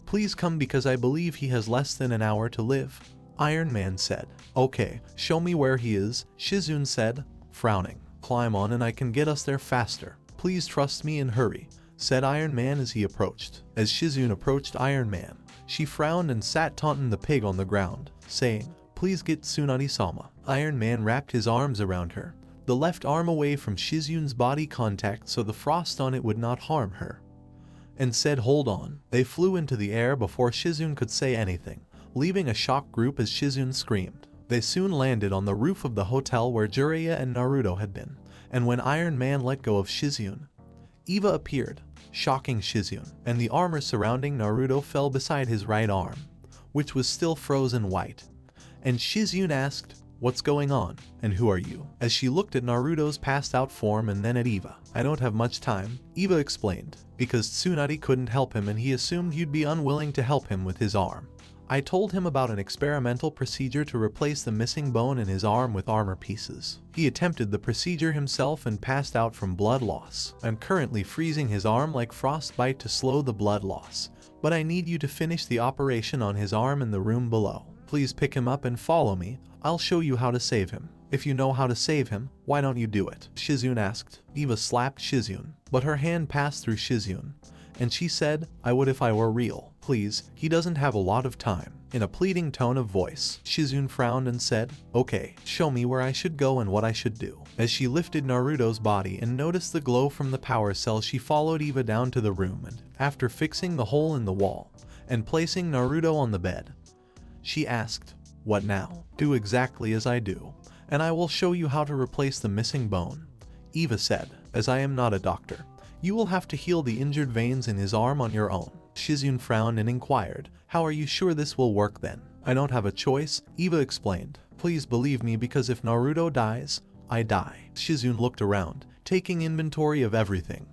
Please come because I believe he has less than an hour to live," Iron Man said. "Okay, show me where he is," Shizun said, frowning. "Climb on and I can get us there faster. Please trust me and hurry," said Iron Man as he approached. As Shizun approached Iron Man, she frowned and sat taunting the pig on the ground, saying, "Please get Tsunade-sama." Iron Man wrapped his arms around her, the left arm away from Shizun's body contact so the frost on it would not harm her, and said, "Hold on." They flew into the air before Shizun could say anything, leaving a shocked group as Shizun screamed. They soon landed on the roof of the hotel where Jiraiya and Naruto had been, and when Iron Man let go of Shizun, Eva appeared, shocking Shizun, and the armor surrounding Naruto fell beside his right arm, which was still frozen white. And Shizun asked, "What's going on? And who are you?" as she looked at Naruto's passed out form and then at Eva. "I don't have much time," Eva explained, because Tsunade couldn't help him and he assumed you'd be unwilling to help him with his arm. "I told him about an experimental procedure to replace the missing bone in his arm with armor pieces. He attempted the procedure himself and passed out from blood loss. I'm currently freezing his arm like frostbite to slow the blood loss, but I need you to finish the operation on his arm in the room below. Please pick him up and follow me. I'll show you how to save him." "If you know how to save him, why don't you do it?" Shizun asked. Eva slapped Shizun, but her hand passed through Shizun, and she said, "I would if I were real. Please, he doesn't have a lot of time." In a pleading tone of voice, Shizun frowned and said, "Okay, show me where I should go and what I should do." As she lifted Naruto's body and noticed the glow from the power cell, she followed Eva down to the room and, after fixing the hole in the wall and placing Naruto on the bed, she asked, "What now?" "Do exactly as I do, and I will show you how to replace the missing bone," Eva said. "As I am not a doctor, you will have to heal the injured veins in his arm on your own." Shizun frowned and inquired, "How are you sure this will work then?" "I don't have a choice," Eva explained. "Please believe me because if Naruto dies, I die." Shizun looked around, taking inventory of everything,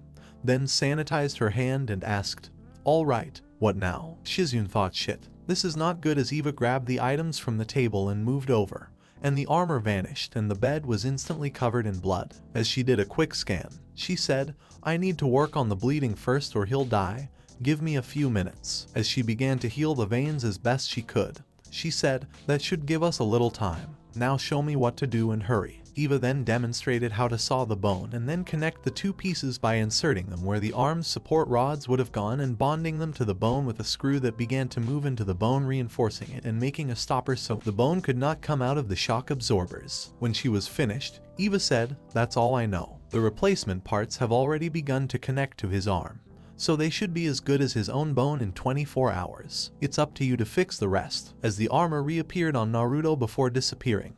then sanitized her hand and asked, "All right, what now?" Shizun thought, "Shit, this is not good," as Eva grabbed the items from the table and moved over, and the armor vanished and the bed was instantly covered in blood. As she did a quick scan, she said, "I need to work on the bleeding first or he'll die. Give me a few minutes." As she began to heal the veins as best she could, she said, "That should give us a little time. Now show me what to do and hurry." Eva then demonstrated how to saw the bone and then connect the two pieces by inserting them where the arm's support rods would have gone and bonding them to the bone with a screw that began to move into the bone, reinforcing it and making a stopper so the bone could not come out of the shock absorbers. When she was finished, Eva said, "That's all I know. The replacement parts have already begun to connect to his arm, so they should be as good as his own bone in 24 hours. It's up to you to fix the rest." As the armor reappeared on Naruto before disappearing,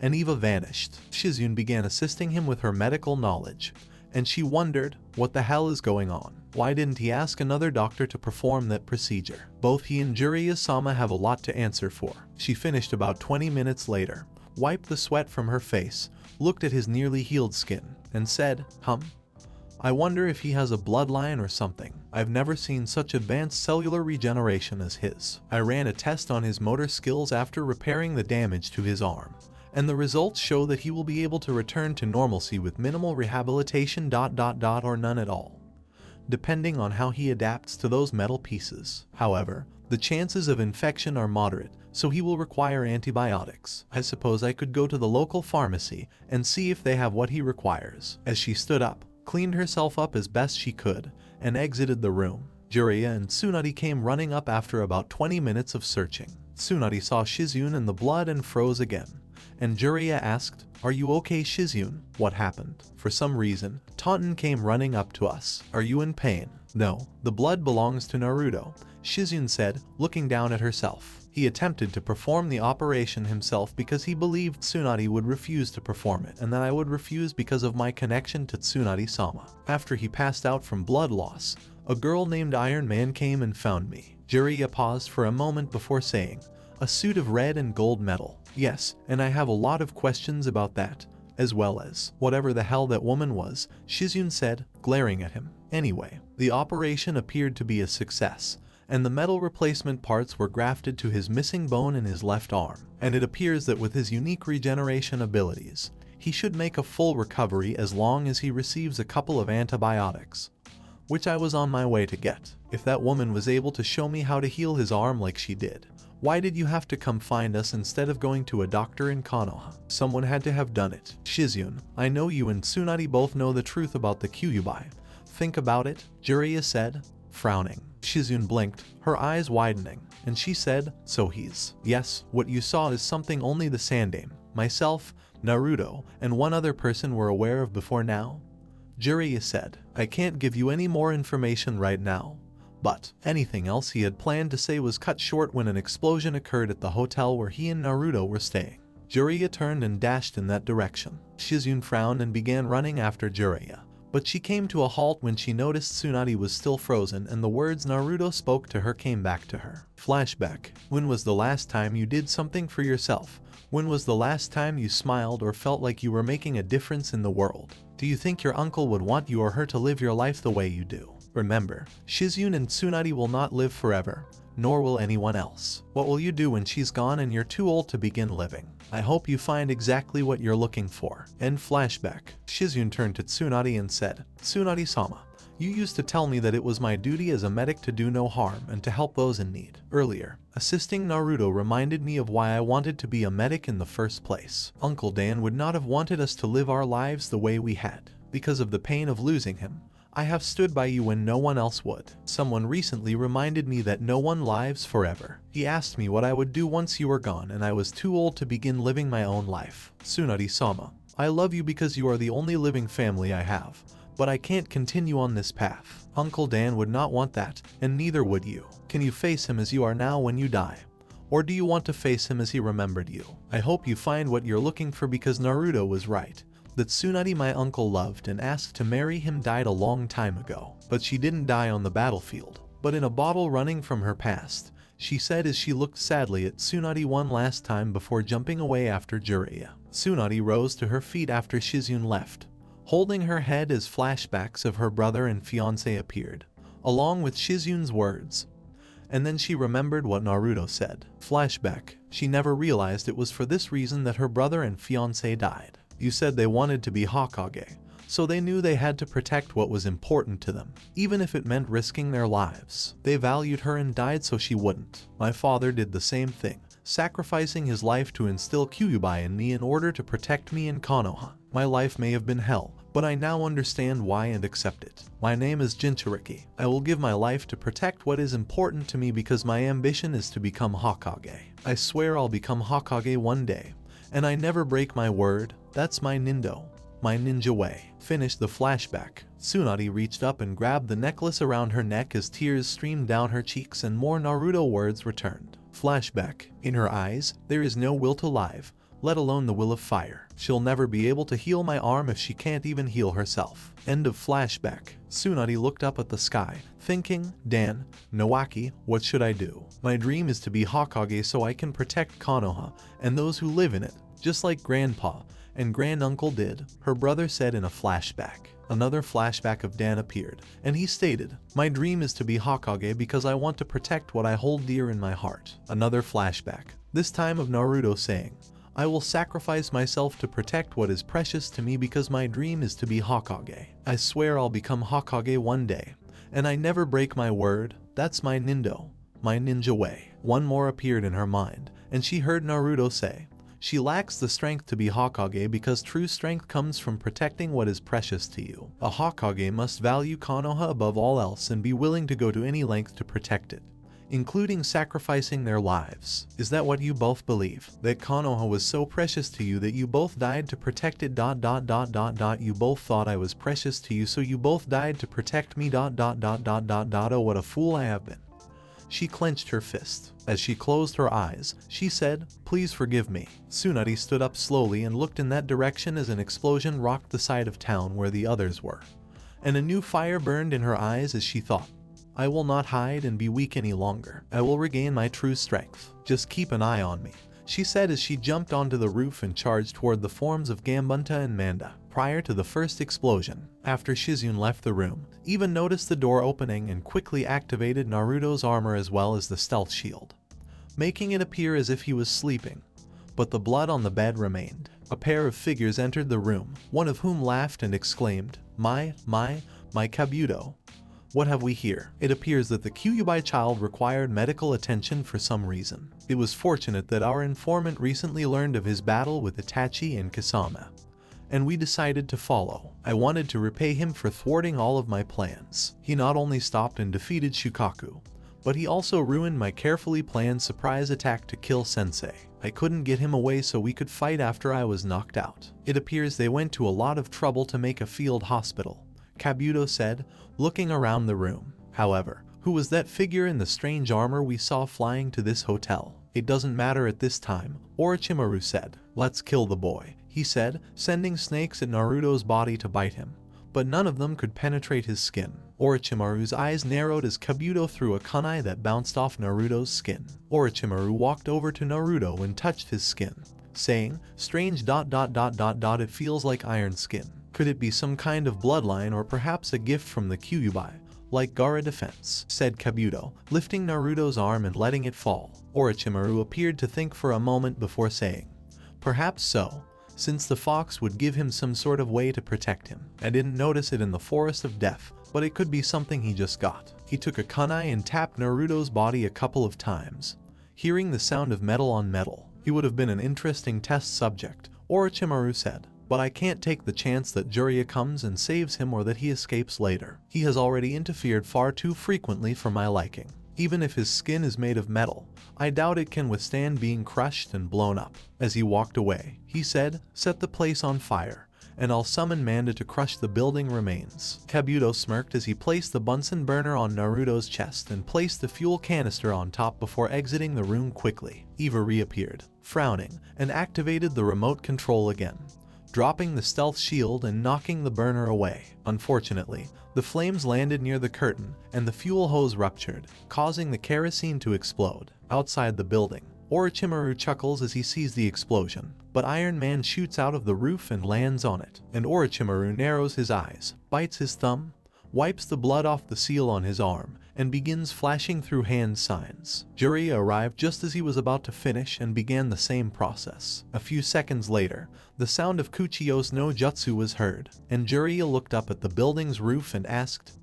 and Eva vanished, Shizun began assisting him with her medical knowledge, and she wondered, what the hell is going on? Why didn't he ask another doctor to perform that procedure? Both he and Jiraiya-sama have a lot to answer for. She finished about 20 minutes later, wiped the sweat from her face, looked at his nearly healed skin, and said, I wonder if he has a bloodline or something. I've never seen such advanced cellular regeneration as his. I ran a test on his motor skills after repairing the damage to his arm, and the results show that he will be able to return to normalcy with minimal rehabilitation ... or none at all, depending on how he adapts to those metal pieces. However, the chances of infection are moderate, so he will require antibiotics. I suppose I could go to the local pharmacy and see if they have what he requires." As she stood up, cleaned herself up as best she could, and exited the room, Jiraiya and Tsunade came running up after about 20 minutes of searching. Tsunade saw Shizun in the blood and froze again, and Jiraiya asked, "Are you okay, Shizun? What happened?" For some reason, Taunton came running up to us. "Are you in pain?" "No, the blood belongs to Naruto," Shizun said, looking down at herself. He attempted to perform the operation himself because he believed Tsunade would refuse to perform it, and that I would refuse because of my connection to Tsunade-sama. After he passed out from blood loss, a girl named Iron Man came and found me. Jiraiya paused for a moment before saying, "A suit of red and gold metal." "Yes, and I have a lot of questions about that, as well as whatever the hell that woman was," Shizun said, glaring at him. Anyway, the operation appeared to be a success, and the metal replacement parts were grafted to his missing bone in his left arm. And it appears that with his unique regeneration abilities, he should make a full recovery as long as he receives a couple of antibiotics, which I was on my way to get. If that woman was able to show me how to heal his arm like she did, why did you have to come find us instead of going to a doctor in Konoha? Someone had to have done it. Shizune, I know you and Tsunade both know the truth about the Kyuubi. Think about it, Jiraiya said, frowning. Shizune blinked, her eyes widening, and she said, so he's. Yes, what you saw is something only the Sandaime, myself, Naruto, and one other person were aware of before now. Jiraiya said, I can't give you any more information right now. But anything else he had planned to say was cut short when an explosion occurred at the hotel where he and Naruto were staying. Jiraiya turned and dashed in that direction. Shizune frowned and began running after Jiraiya, but she came to a halt when she noticed Tsunade was still frozen and the words Naruto spoke to her came back to her. Flashback. When was the last time you did something for yourself? When was the last time you smiled or felt like you were making a difference in the world? Do you think your uncle would want you or her to live your life the way you do? Remember, Shizune and Tsunade will not live forever, nor will anyone else. What will you do when she's gone and you're too old to begin living? I hope you find exactly what you're looking for. End flashback. Shizune turned to Tsunade and said, Tsunade-sama, you used to tell me that it was my duty as a medic to do no harm and to help those in need. Earlier, assisting Naruto reminded me of why I wanted to be a medic in the first place. Uncle Dan would not have wanted us to live our lives the way we had. Because of the pain of losing him, I have stood by you when no one else would. Someone recently reminded me that no one lives forever. He asked me what I would do once you were gone and I was too old to begin living my own life. Tsunade-sama, I love you because you are the only living family I have, but I can't continue on this path. Uncle Dan would not want that, and neither would you. Can you face him as you are now when you die? Or do you want to face him as he remembered you? I hope you find what you're looking for because Naruto was right. That Tsunade my uncle loved and asked to marry him died a long time ago. But she didn't die on the battlefield, but in a bottle running from her past, she said as she looked sadly at Tsunade one last time before jumping away after Jiraiya. Tsunade rose to her feet after Shizune left, holding her head as flashbacks of her brother and fiancé appeared, along with Shizune's words. And then she remembered what Naruto said. Flashback. She never realized it was for this reason that her brother and fiancé died. You said they wanted to be Hokage, so they knew they had to protect what was important to them, even if it meant risking their lives. They valued her and died so she wouldn't. My father did the same thing, sacrificing his life to instill Kyuubi in me in order to protect me in Konoha. My life may have been hell, but I now understand why and accept it. My name is Jinchuriki. I will give my life to protect what is important to me because my ambition is to become Hokage. I swear I'll become Hokage one day, and I never break my word. That's my nindo, my ninja way. Finish the flashback. Tsunade reached up and grabbed the necklace around her neck as tears streamed down her cheeks and more Naruto words returned. Flashback. In her eyes, there is no will to live, let alone the will of fire. She'll never be able to heal my arm if she can't even heal herself. End of flashback. Tsunade looked up at the sky, thinking, Dan, Nawaki, what should I do? My dream is to be Hokage so I can protect Konoha and those who live in it, just like Grandpa and Granduncle did, her brother said in a flashback. Another flashback of Dan appeared, and he stated, my dream is to be Hokage because I want to protect what I hold dear in my heart. Another flashback, this time of Naruto saying, I will sacrifice myself to protect what is precious to me because my dream is to be Hokage. I swear I'll become Hokage one day, and I never break my word. That's my nindo, my ninja way. One more appeared in her mind, and she heard Naruto say, she lacks the strength to be Hokage because true strength comes from protecting what is precious to you. A Hokage must value Konoha above all else and be willing to go to any length to protect it, including sacrificing their lives. Is that what you both believe? That Konoha was so precious to you that you both died to protect it. You both thought I was precious to you, so you both died to protect me. Oh, what a fool I have been. She clenched her fist. As she closed her eyes, she said, please forgive me. Tsunade stood up slowly and looked in that direction as an explosion rocked the side of town where the others were. And a new fire burned in her eyes as she thought, I will not hide and be weak any longer. I will regain my true strength. Just keep an eye on me, she said as she jumped onto the roof and charged toward the forms of Gambunta and Manda. prior to the first explosion. After Shizune left the room, Eva noticed the door opening and quickly activated Naruto's armor as well as the stealth shield, making it appear as if he was sleeping. But the blood on the bed remained. A pair of figures entered the room, one of whom laughed and exclaimed, my Kabuto. What have we here? It appears that the Kyuubi child required medical attention for some reason. It was fortunate that our informant recently learned of his battle with Itachi and Kasama, and we decided to follow. I wanted to repay him for thwarting all of my plans. He not only stopped and defeated Shukaku, but he also ruined my carefully planned surprise attack to kill Sensei. I couldn't get him away so we could fight after I was knocked out. It appears they went to a lot of trouble to make a field hospital, Kabuto said, looking around the room. However, who was that figure in the strange armor we saw flying to this hotel? It doesn't matter at this time, Orochimaru said. Let's kill the boy, he said, sending snakes at Naruto's body to bite him, but none of them could penetrate his skin. Orochimaru's eyes narrowed as Kabuto threw a kunai that bounced off Naruto's skin. Orochimaru walked over to Naruto and touched his skin, saying, strange ... it feels like iron skin. Could it be some kind of bloodline or perhaps a gift from the Kyuubi, like Gaara defense, said Kabuto, lifting Naruto's arm and letting it fall. Orochimaru appeared to think for a moment before saying, perhaps so, since the fox would give him some sort of way to protect him. I didn't notice it in the Forest of Death, but it could be something he just got. He took a kunai and tapped Naruto's body a couple of times, hearing the sound of metal on metal. He would have been an interesting test subject, Orochimaru said, but I can't take the chance that Jiraiya comes and saves him or that he escapes later. He has already interfered far too frequently for my liking. Even if his skin is made of metal, I doubt it can withstand being crushed and blown up. As he walked away, he said, set the place on fire, and I'll summon Manda to crush the building remains. Kabuto smirked as he placed the Bunsen burner on Naruto's chest and placed the fuel canister on top before exiting the room quickly. Eva reappeared, frowning, and activated the remote control again, dropping the stealth shield and knocking the burner away. Unfortunately, the flames landed near the curtain and the fuel hose ruptured, causing the kerosene to explode. Outside the building, Orochimaru chuckles as he sees the explosion, but Iron Man shoots out of the roof and lands on it, and Orochimaru narrows his eyes, bites his thumb, wipes the blood off the seal on his arm, and begins flashing through hand signs. Jiraiya arrived just as he was about to finish and began the same process. A few seconds later, the sound of Kuchiyo's no jutsu was heard, and Jiraiya looked up at the building's roof and asked,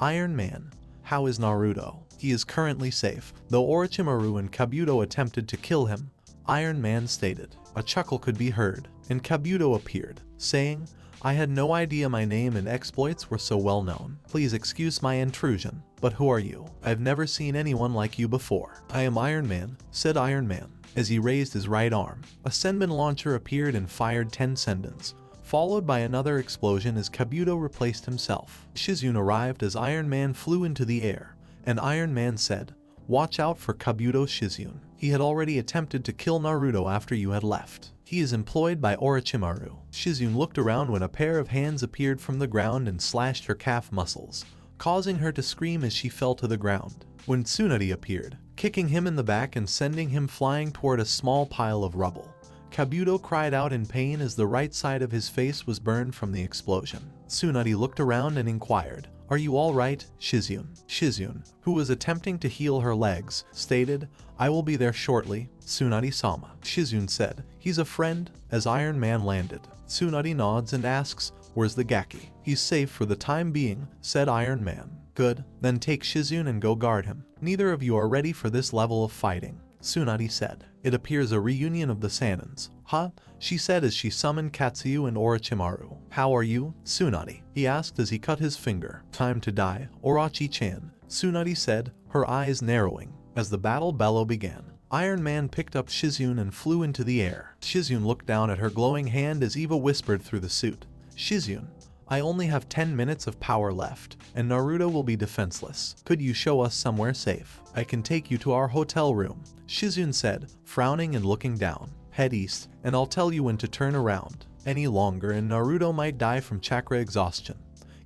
Iron Man, how is Naruto? He is currently safe, though Orochimaru and Kabuto attempted to kill him, Iron Man stated. A chuckle could be heard, and Kabuto appeared, saying, I had no idea my name and exploits were so well known. Please excuse my intrusion, but who are you? I've never seen anyone like you before. I am Iron Man, said Iron Man, as he raised his right arm. A Senbon launcher appeared and fired 10 Sendons, followed by another explosion as Kabuto replaced himself. Shizune arrived as Iron Man flew into the air, and Iron Man said, watch out for Kabuto Shizune. He had already attempted to kill Naruto after you had left. He is employed by Orochimaru. Shizune looked around when a pair of hands appeared from the ground and slashed her calf muscles, causing her to scream as she fell to the ground. When Tsunade appeared, kicking him in the back and sending him flying toward a small pile of rubble, Kabuto cried out in pain as the right side of his face was burned from the explosion. Tsunade looked around and inquired, are you alright, Shizune? Shizune, who was attempting to heal her legs, stated, I will be there shortly, Tsunade-sama. Shizune said, he's a friend, as Iron Man landed. Tsunade nods and asks, where's the Gaki? He's safe for the time being, said Iron Man. Good, then take Shizune and go guard him. Neither of you are ready for this level of fighting, Tsunade said. It appears a reunion of the Saiyans. Huh? She said as she summoned Katsuyu and Orochimaru. How are you, Tsunade? He asked as he cut his finger. Time to die, Orochi-chan, Tsunade said, her eyes narrowing. As the battle bellow began, Iron Man picked up Shizune and flew into the air. Shizune looked down at her glowing hand as Eva whispered through the suit, Shizune, I only have 10 minutes of power left, and Naruto will be defenseless. Could you show us somewhere safe? I can take you to our hotel room, Shizune said, frowning and looking down. Head east, and I'll tell you when to turn around. Any longer and Naruto might die from chakra exhaustion,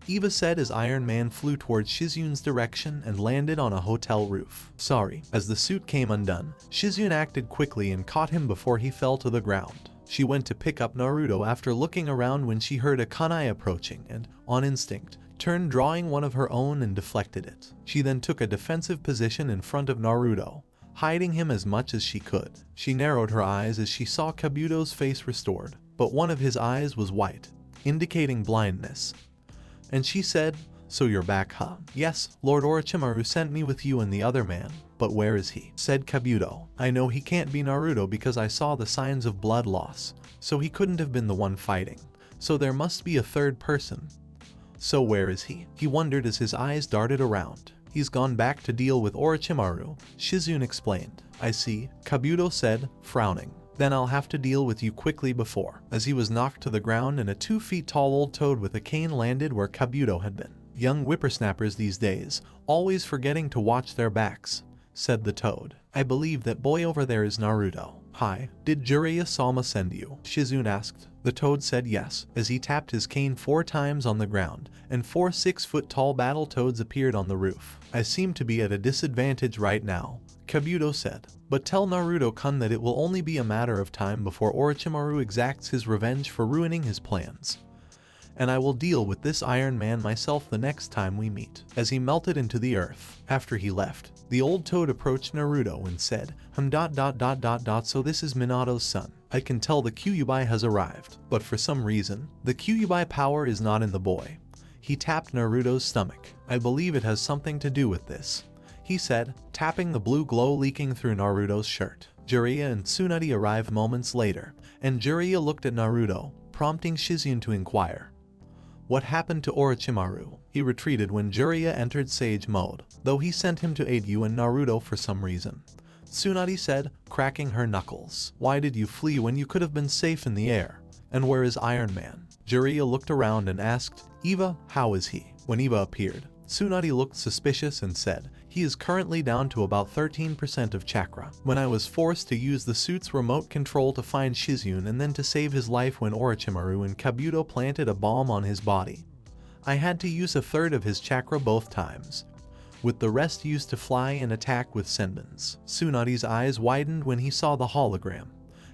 Eva said as Iron Man flew towards Shizune's direction and landed on a hotel roof. Sorry. As the suit came undone, Shizune acted quickly and caught him before he fell to the ground. She went to pick up Naruto after looking around when she heard a kunai approaching and, on instinct, turned drawing one of her own and deflected it. She then took a defensive position in front of Naruto, hiding him as much as she could. She narrowed her eyes as she saw Kabuto's face restored, but one of his eyes was white, indicating blindness. And she said, "So you're back, huh?" "Yes, Lord Orochimaru sent me with you and the other man, but where is he?" said Kabuto. "I know he can't be Naruto because I saw the signs of blood loss, so he couldn't have been the one fighting. So there must be a third person. So where is he?" He wondered as his eyes darted around. "He's gone back to deal with Orochimaru," Shizune explained. "I see," Kabuto said, frowning. "Then I'll have to deal with you quickly before." As he was knocked to the ground and a 2 feet tall old toad with a cane landed where Kabuto had been. "Young whippersnappers these days, always forgetting to watch their backs," said the toad. "I believe that boy over there is Naruto." "Hi, did Jiraiya-sama send you?" Shizune asked. The toad said yes, as he tapped his cane 4 times on the ground, and 4 6-foot-tall battle toads appeared on the roof. "I seem to be at a disadvantage right now," Kabuto said. "But tell Naruto-kun that it will only be a matter of time before Orochimaru exacts his revenge for ruining his plans. And I will deal with this Iron Man myself the next time we meet." As he melted into the earth, after he left, the old toad approached Naruto and said, So this is Minato's son. I can tell the Kyuubi has arrived, but for some reason, the Kyuubi power is not in the boy." He tapped Naruto's stomach. "I believe it has something to do with this," he said, tapping the blue glow leaking through Naruto's shirt. Jiraiya and Tsunade arrived moments later, and Jiraiya looked at Naruto, prompting Shizune to inquire, "What happened to Orochimaru?" He retreated when Jiraiya entered Sage mode, though he sent him to aid you and Naruto for some reason. Tsunade said, cracking her knuckles. "Why did you flee when you could have been safe in the air? And where is Iron Man?" Jiraiya looked around and asked, "Eva, how is he?" When Eva appeared, Tsunade looked suspicious and said, "He is currently down to about 13% of chakra. When I was forced to use the suit's remote control to find Shizune and then to save his life when Orochimaru and Kabuto planted a bomb on his body, I had to use a third of his chakra both times, with the rest used to fly and attack with senbons." Tsunade's eyes widened when he saw the hologram,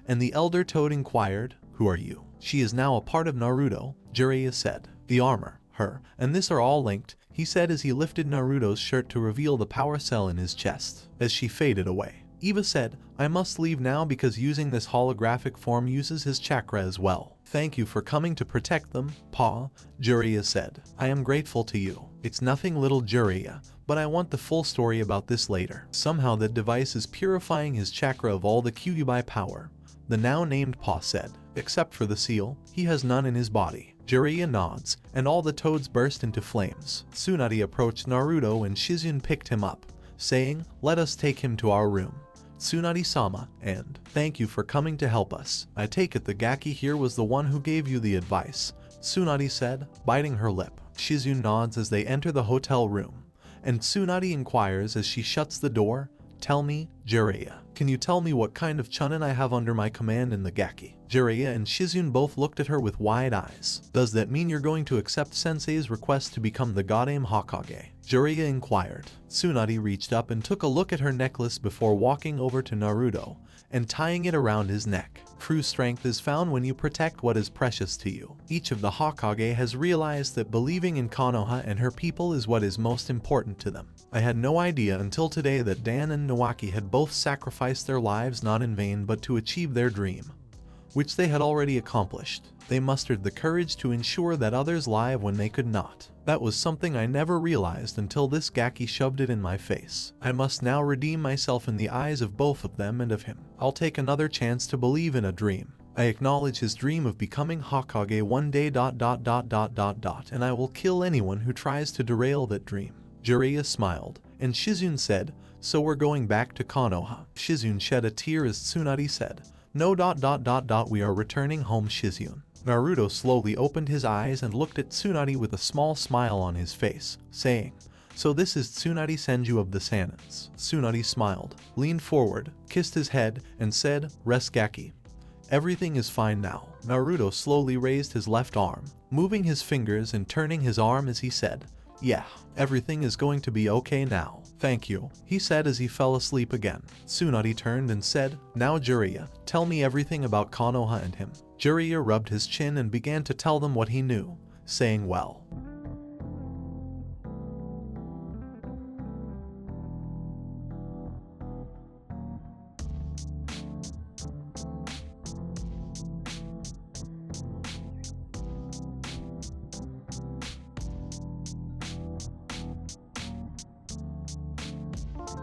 and the elder toad inquired, "Who are you?" "She is now a part of Naruto," Jiraiya said. "The armor, her, and this are all linked," he said as he lifted Naruto's shirt to reveal the power cell in his chest. As she faded away, Eva said, "I must leave now because using this holographic form uses his chakra as well." "Thank you for coming to protect them, Pa," Jiraiya said. "I am grateful to you." "It's nothing, little Jiraiya, but I want the full story about this later." "Somehow that device is purifying his chakra of all the Kyuubi power," the now named Pa said. "Except for the seal, he has none in his body." Jiraiya nods, and all the toads burst into flames. Tsunade approached Naruto and Shizune picked him up, saying, "Let us take him to our room. Tsunade-sama, and thank you for coming to help us. I take it the Gaki here was the one who gave you the advice," Tsunade said, biting her lip. Shizune nods as they enter the hotel room, and Tsunade inquires as she shuts the door, "Tell me, Jiraiya, can you tell me what kind of chunin I have under my command in the Gaki?" Jiraiya and Shizune both looked at her with wide eyes. "Does that mean you're going to accept Sensei's request to become the Godame Hokage?" Jiraiya inquired. Tsunade reached up and took a look at her necklace before walking over to Naruto and tying it around his neck. "True strength is found when you protect what is precious to you. Each of the Hokage has realized that believing in Konoha and her people is what is most important to them. I had no idea until today that Dan and Nawaki had both sacrificed their lives not in vain but to achieve their dream, which they had already accomplished. They mustered the courage to ensure that others live when they could not. That was something I never realized until this Gaki shoved it in my face. I must now redeem myself in the eyes of both of them and of him. I'll take another chance to believe in a dream. I acknowledge his dream of becoming Hokage one day ... and I will kill anyone who tries to derail that dream." Jiraiya smiled, and Shizune said, "So we're going back to Konoha." Shizune shed a tear as Tsunade said, "No ... we are returning home, Shizune." Naruto slowly opened his eyes and looked at Tsunade with a small smile on his face, saying, "So this is Tsunade Senju of the Sanins." Tsunade smiled, leaned forward, kissed his head, and said, "Rest Gaki. Everything is fine now." Naruto slowly raised his left arm, moving his fingers and turning his arm as he said, "Yeah, everything is going to be okay now." Thank you, he said as he fell asleep again. Tsunade turned and said, now Jiraiya, tell me everything about Konoha and him. Jiraiya rubbed his chin and began to tell them what he knew, saying, well,